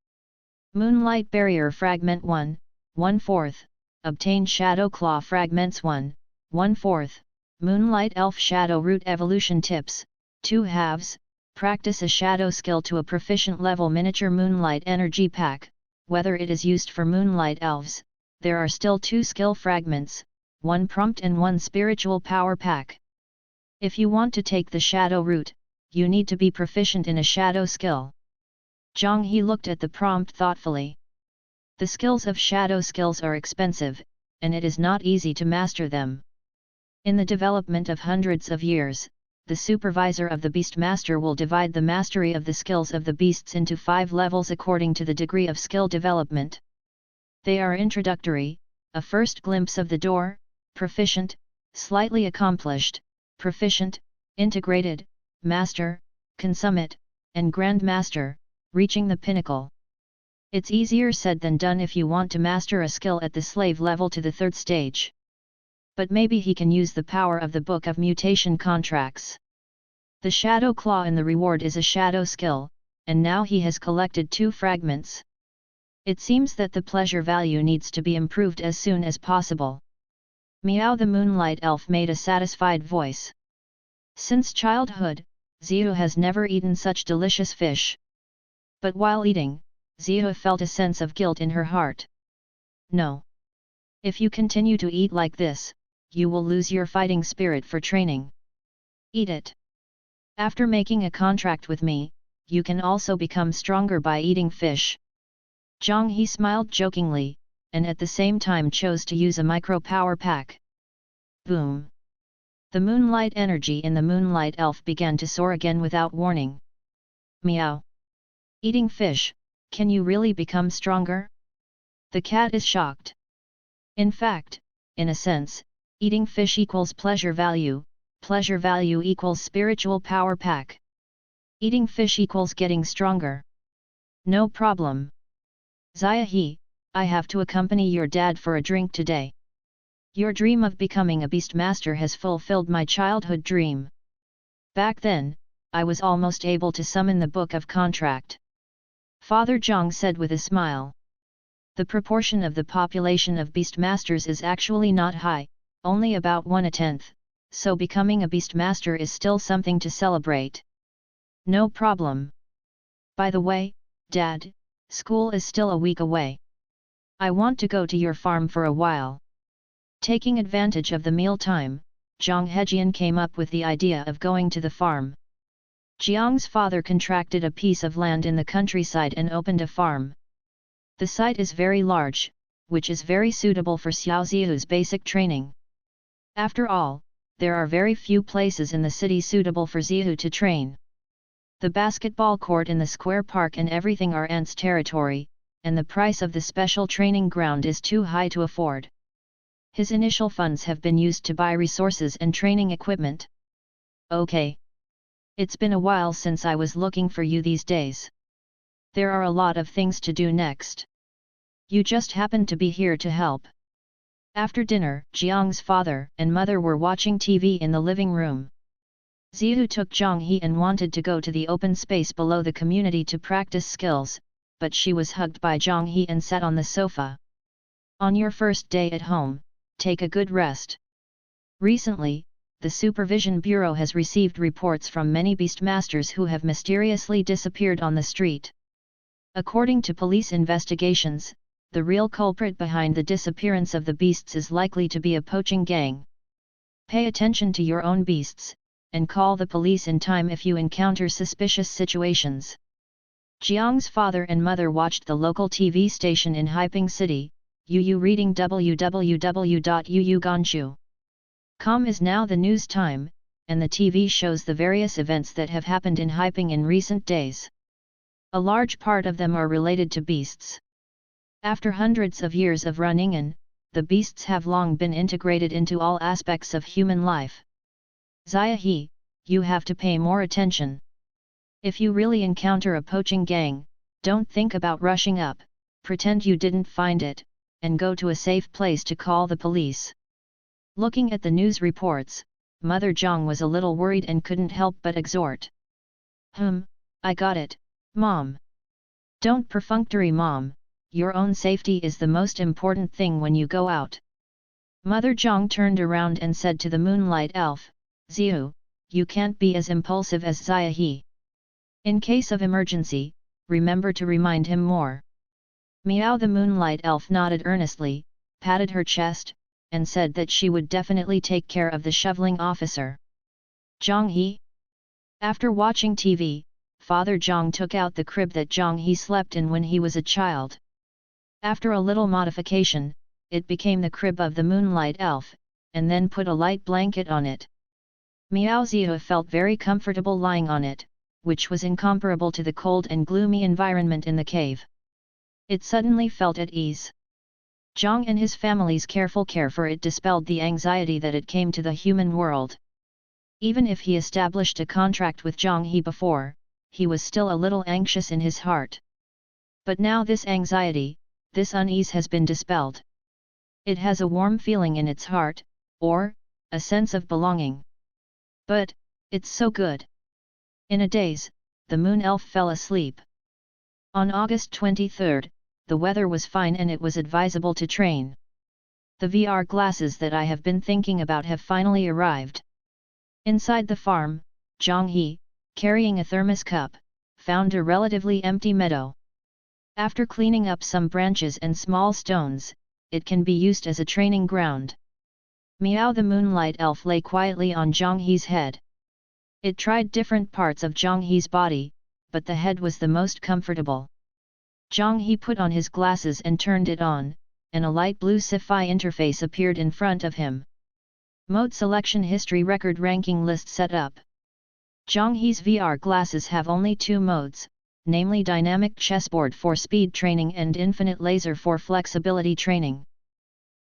Moonlight Barrier Fragment 1, 1/4. Obtain Shadow Claw Fragments 1, 1/4. Moonlight Elf Shadow Root Evolution Tips, 2 halves, practice a shadow skill to a proficient level. Miniature Moonlight Energy Pack. Whether it is used for Moonlight Elves, there are still 2 skill fragments, 1 prompt and 1 spiritual power pack. If you want to take the shadow route, you need to be proficient in a shadow skill. Zhang He looked at the prompt thoughtfully. The skills of shadow skills are expensive, and it is not easy to master them. In the development of hundreds of years, the supervisor of the Beastmaster will divide the mastery of the skills of the beasts into 5 levels according to the degree of skill development. They are introductory, a first glimpse of the door, proficient, slightly accomplished, proficient, integrated, master, consummate, and grandmaster, reaching the pinnacle. It's easier said than done if you want to master a skill at the slave level to the 3rd stage. But maybe he can use the power of the Book of Mutation Contracts. The Shadow Claw in the reward is a shadow skill, and now he has collected 2 fragments. It seems that the pleasure value needs to be improved as soon as possible. Meow, the Moonlight Elf made a satisfied voice. Since childhood, Ziyu has never eaten such delicious fish. But while eating, Ziyu felt a sense of guilt in her heart. No. If you continue to eat like this, you will lose your fighting spirit for training. Eat it. After making a contract with me, you can also become stronger by eating fish. Zhang He smiled jokingly, and at the same time chose to use a micro power pack. Boom! The moonlight energy in the Moonlight Elf began to soar again without warning. Meow! Eating fish, can you really become stronger? The cat is shocked. In fact, in a sense, eating fish equals pleasure value equals spiritual power pack. Eating fish equals getting stronger. No problem. Ziyu, I have to accompany your dad for a drink today. Your dream of becoming a Beastmaster has fulfilled my childhood dream. Back then, I was almost able to summon the Book of Contract. Father Zhang said with a smile. The proportion of the population of Beastmasters is actually not high, only about 1/10, so becoming a Beastmaster is still something to celebrate. No problem. By the way, Dad, school is still a week away. I want to go to your farm for a while. Taking advantage of the meal time, Zhang Hejian came up with the idea of going to the farm. Jiang's father contracted a piece of land in the countryside and opened a farm. The site is very large, which is very suitable for Xiao Ziyu's basic training. After all, there are very few places in the city suitable for Ziyu to train. The basketball court in the square park and everything are ants' territory, and the price of the special training ground is too high to afford. His initial funds have been used to buy resources and training equipment. Okay. It's been a while since I was looking for you these days. There are a lot of things to do next. You just happened to be here to help. After dinner, Jiang's father and mother were watching TV in the living room. Ziyu took Zhang He and wanted to go to the open space below the community to practice skills, but she was hugged by Zhang He and sat on the sofa. On your first day at home, take a good rest. Recently, the Supervision Bureau has received reports from many Beastmasters who have mysteriously disappeared on the street. According to police investigations, the real culprit behind the disappearance of the beasts is likely to be a poaching gang. Pay attention to your own beasts, and call the police in time if you encounter suspicious situations. Jiang's father and mother watched the local TV station in Haiping City, Yu reading www.yuyuganshu.com is now the news time, and the TV shows the various events that have happened in Haiping in recent days. A large part of them are related to beasts. After hundreds of years of running, the beasts have long been integrated into all aspects of human life. Ziyu, you have to pay more attention. If you really encounter a poaching gang, don't think about rushing up, pretend you didn't find it, and go to a safe place to call the police. Looking at the news reports, Mother Zhang was a little worried and couldn't help but exhort. I got it, Mom. Don't perfunctory Mom, your own safety is the most important thing when you go out. Mother Zhang turned around and said to the Moonlight Elf, Ziu, you can't be as impulsive as Xia He. In case of emergency, remember to remind him more. Miao the Moonlight Elf nodded earnestly, patted her chest, and said that she would definitely take care of the shoveling officer. Zhang He? After watching TV, Father Zhang took out the crib that Zhang He slept in when he was a child. After a little modification, it became the crib of the Moonlight Elf, and then put a light blanket on it. Miao Zihu felt very comfortable lying on it, which was incomparable to the cold and gloomy environment in the cave. It suddenly felt at ease. Zhang and his family's careful care for it dispelled the anxiety that it came to the human world. Even if he established a contract with Zhang He before, he was still a little anxious in his heart. But now this anxiety, this unease has been dispelled. It has a warm feeling in its heart, or a sense of belonging. But it's so good. In a daze, the Moon Elf fell asleep. On August 23rd, the weather was fine and it was advisable to train. The VR glasses that I have been thinking about have finally arrived. Inside the farm, Zhang He, carrying a thermos cup, found a relatively empty meadow. After cleaning up some branches and small stones, it can be used as a training ground. Miao the Moonlight Elf lay quietly on Zhang He's head. It tried different parts of Zhang He's body, but the head was the most comfortable. Zhang He put on his glasses and turned it on, and a light blue Sci-Fi interface appeared in front of him. Mode Selection History Record Ranking List set up. Zhang He's VR glasses have only two modes, namely Dynamic Chessboard for speed training and Infinite Laser for flexibility training.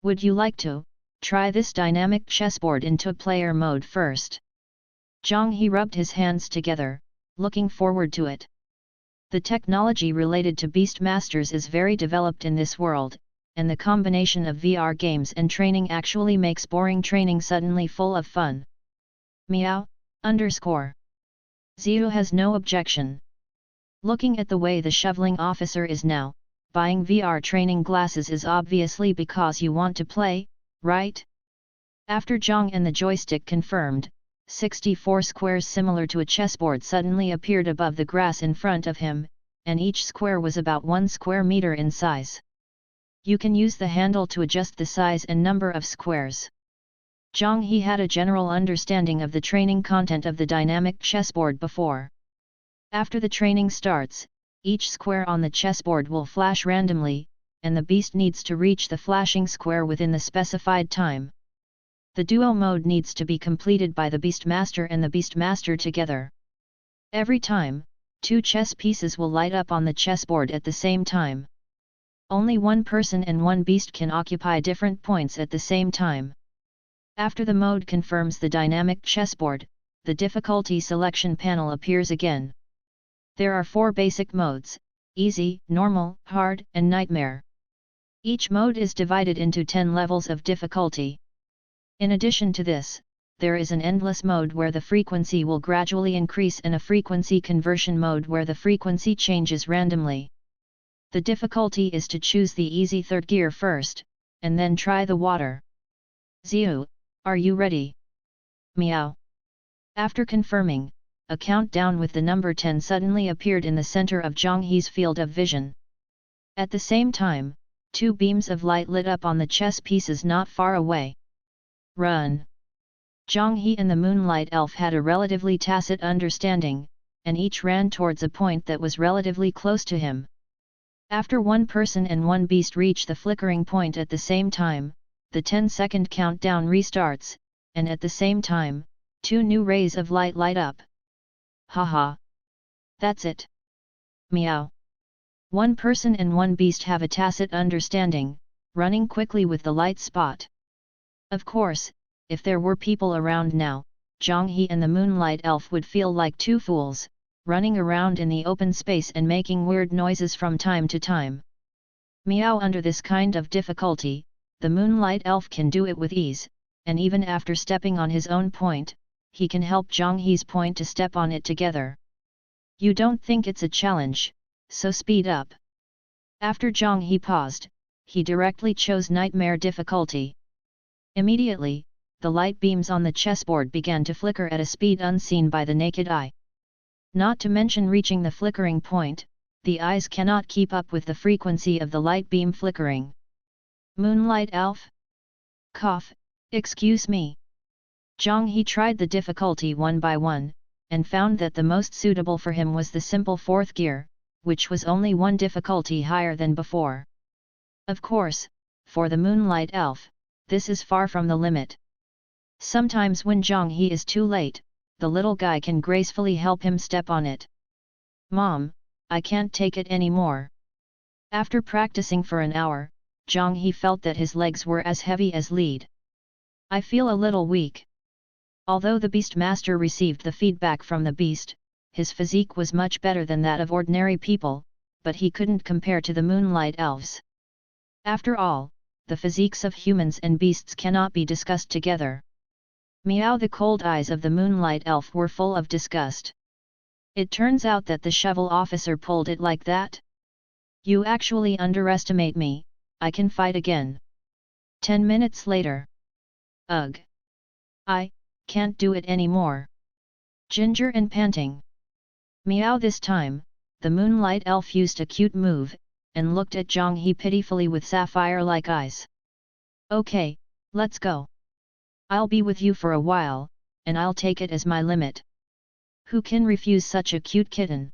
Would you like to try this Dynamic Chessboard in two-player mode first? Zhang He rubbed his hands together, looking forward to it. The technology related to Beast Masters is very developed in this world, and the combination of VR games and training actually makes boring training suddenly full of fun. Meow, _ Ziu has no objection. Looking at the way the shoveling officer is now, buying VR training glasses is obviously because you want to play, right? After Zhang and the joystick confirmed, 64 squares similar to a chessboard suddenly appeared above the grass in front of him, and each square was about 1 square meter in size. You can use the handle to adjust the size and number of squares. Zhang He had a general understanding of the training content of the dynamic chessboard before. After the training starts, each square on the chessboard will flash randomly, and the beast needs to reach the flashing square within the specified time. The duo mode needs to be completed by the Beastmaster and the Beastmaster together. Every time, 2 chess pieces will light up on the chessboard at the same time. Only one person and one beast can occupy different points at the same time. After the mode confirms the dynamic chessboard, the difficulty selection panel appears again. There are 4 basic modes: easy, normal, hard, and nightmare. Each mode is divided into 10 levels of difficulty. In addition to this, there is an endless mode where the frequency will gradually increase and a frequency conversion mode where the frequency changes randomly. The difficulty is to choose the easy third gear first, and then try the water. Ziu, are you ready? Meow. After confirming, a countdown with the number 10 suddenly appeared in the center of Zhang He's field of vision. At the same time, 2 beams of light lit up on the chess pieces not far away. Run! Zhang He and the Moonlight Elf had a relatively tacit understanding, and each ran towards a point that was relatively close to him. After one person and one beast reach the flickering point at the same time, the 10-second countdown restarts, and at the same time, 2 new rays of light light up. Haha! That's it! Meow! One person and one beast have a tacit understanding, running quickly with the light spot. Of course, if there were people around now, Zhang He and the Moonlight Elf would feel like 2 fools, running around in the open space and making weird noises from time to time. Meow. Under this kind of difficulty, the Moonlight Elf can do it with ease, and even after stepping on his own point, he can help Zhang He's point to step on it together. You don't think it's a challenge, so speed up. After Zhang He paused, he directly chose Nightmare difficulty. Immediately, the light beams on the chessboard began to flicker at a speed unseen by the naked eye. Not to mention reaching the flickering point, the eyes cannot keep up with the frequency of the light beam flickering. Moonlight elf? Cough, excuse me. Zhang He tried the difficulty one by one, and found that the most suitable for him was the simple fourth gear, which was only one difficulty higher than before. Of course, for the Moonlight Elf, this is far from the limit. Sometimes when Zhang He is too late, the little guy can gracefully help him step on it. Mom, I can't take it anymore. After practicing for an hour, Zhang He felt that his legs were as heavy as lead. I feel a little weak. Although the Beast Master received the feedback from the beast, his physique was much better than that of ordinary people, but he couldn't compare to the Moonlight Elves. After all, the physiques of humans and beasts cannot be discussed together. Meow! The cold eyes of the Moonlight Elf were full of disgust. It turns out that the shovel officer pulled it like that? You actually underestimate me, I can fight again. 10 minutes later. Ugh! I can't do it anymore. Ginger and panting. Meow! This time, the Moonlight Elf used a cute move, and looked at Zhang He pitifully with sapphire-like eyes. Okay, let's go. I'll be with you for a while, and I'll take it as my limit. Who can refuse such a cute kitten?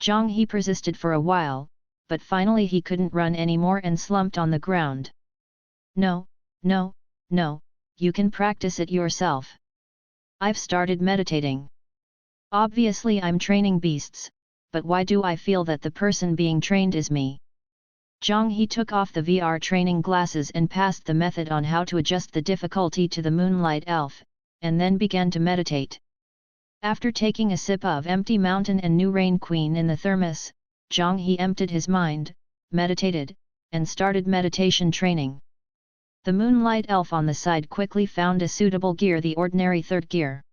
Zhang He persisted for a while, but finally he couldn't run anymore and slumped on the ground. No, no, no, you can practice it yourself. I've started meditating. Obviously I'm training beasts, but why do I feel that the person being trained is me? Zhang He took off the VR training glasses and passed the method on how to adjust the difficulty to the Moonlight Elf, and then began to meditate. After taking a sip of Empty Mountain and New Rain Queen in the thermos, Zhang He emptied his mind, meditated, and started meditation training. The Moonlight Elf on the side quickly found a suitable gear, the ordinary third gear.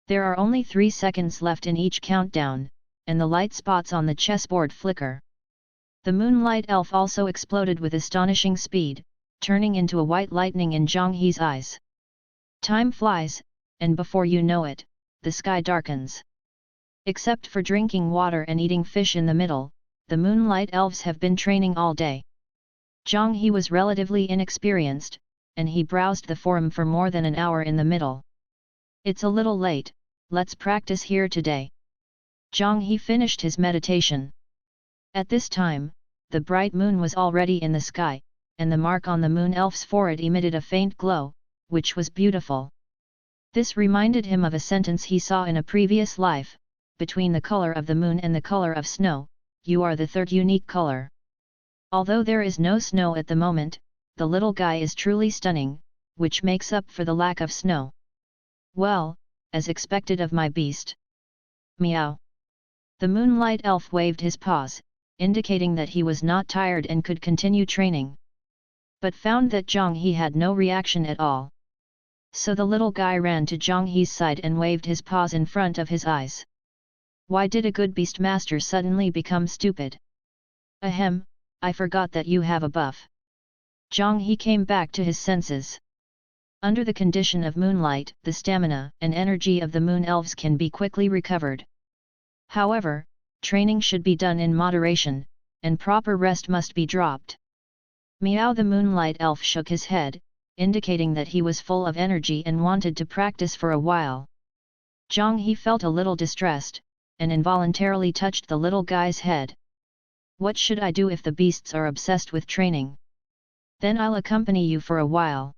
There are only 3 seconds left in each countdown, and the light spots on the chessboard flicker. The Moonlight Elf also exploded with astonishing speed, turning into a white lightning in Zhang He's eyes. Time flies, and before you know it, the sky darkens. Except for drinking water and eating fish in the middle, the Moonlight Elves have been training all day. Zhang He was relatively inexperienced, and he browsed the forum for more than an hour in the middle. It's a little late, let's practice here today. Zhang He finished his meditation. At this time, the bright moon was already in the sky, and the mark on the Moon Elf's forehead emitted a faint glow, which was beautiful. This reminded him of a sentence he saw in a previous life: between the color of the moon and the color of snow, you are the third unique color. Although there is no snow at the moment, the little guy is truly stunning, which makes up for the lack of snow. Well, as expected of my beast. Meow. The Moonlight Elf waved his paws, indicating that he was not tired and could continue training. But found that Zhang He had no reaction at all. So the little guy ran to Zhang He's side and waved his paws in front of his eyes. Why did a good beast master suddenly become stupid? Ahem, I forgot that you have a buff. Zhang He came back to his senses. Under the condition of moonlight, the stamina and energy of the Moon Elves can be quickly recovered. However, training should be done in moderation, and proper rest must be dropped. Meow! The Moonlight Elf shook his head, indicating that he was full of energy and wanted to practice for a while. Zhang He felt a little distressed, and involuntarily touched the little guy's head. What should I do if the beasts are obsessed with training? Then I'll accompany you for a while.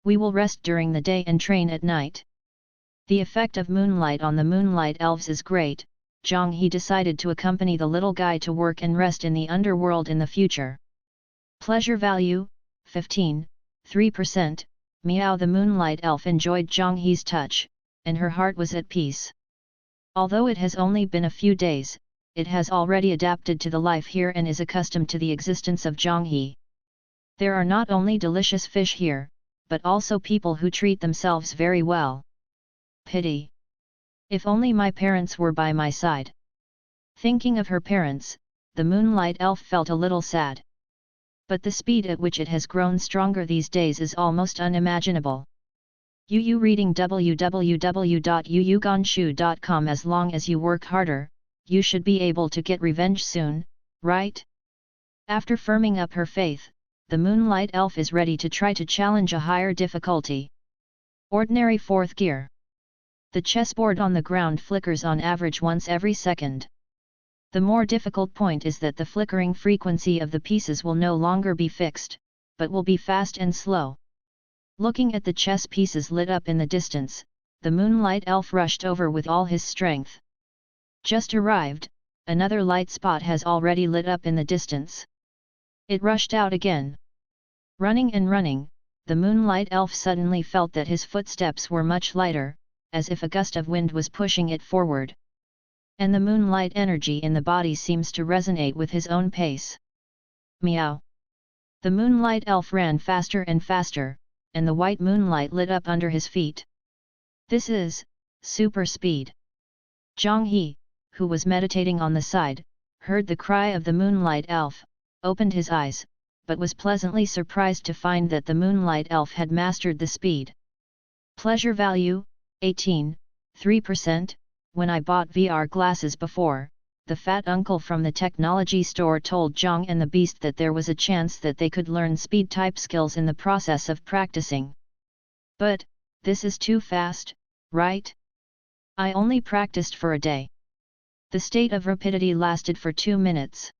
We will rest during the day and train at night. The effect of moonlight on the Moonlight Elves is great. Zhang He decided to accompany the little guy to work and rest in the underworld in the future. Pleasure value, 15.3%. Meow! The Moonlight Elf enjoyed Zhang He's touch, and her heart was at peace. Although it has only been a few days, it has already adapted to the life here and is accustomed to the existence of Zhang He. There are not only delicious fish here, but also people who treat themselves very well. Pity. If only my parents were by my side. Thinking of her parents, the Moonlight Elf felt a little sad. But the speed at which it has grown stronger these days is almost unimaginable. Yu reading www.yuyugonshu.com. As long as you work harder, you should be able to get revenge soon, right? After firming up her faith, the Moonlight Elf is ready to try to challenge a higher difficulty. Ordinary 4th gear. The chessboard on the ground flickers on average once every second. The more difficult point is that the flickering frequency of the pieces will no longer be fixed, but will be fast and slow. Looking at the chess pieces lit up in the distance, the Moonlight Elf rushed over with all his strength. Just arrived, another light spot has already lit up in the distance. It rushed out again. Running and running, the Moonlight Elf suddenly felt that his footsteps were much lighter, as if a gust of wind was pushing it forward. And the moonlight energy in the body seems to resonate with his own pace. Meow! The Moonlight Elf ran faster and faster, and the white moonlight lit up under his feet. This is super speed. Zhang He, who was meditating on the side, heard the cry of the Moonlight Elf, opened his eyes, but was pleasantly surprised to find that the Moonlight Elf had mastered the speed. Pleasure value, 18.3%. When I bought VR glasses before, the fat uncle from the technology store told Zhang and the Beast that there was a chance that they could learn speed type skills in the process of practicing. But, this is too fast, right? I only practiced for a day. The state of rapidity lasted for 2 minutes.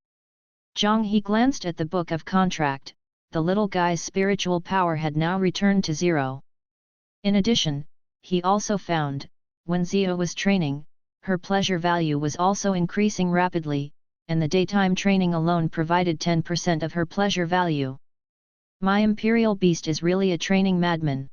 Zhang He glanced at the book of contract. The little guy's spiritual power had now returned to 0. In addition, he also found, when Zio was training, her pleasure value was also increasing rapidly, and the daytime training alone provided 10% of her pleasure value. My Imperial Beast is really a training madman.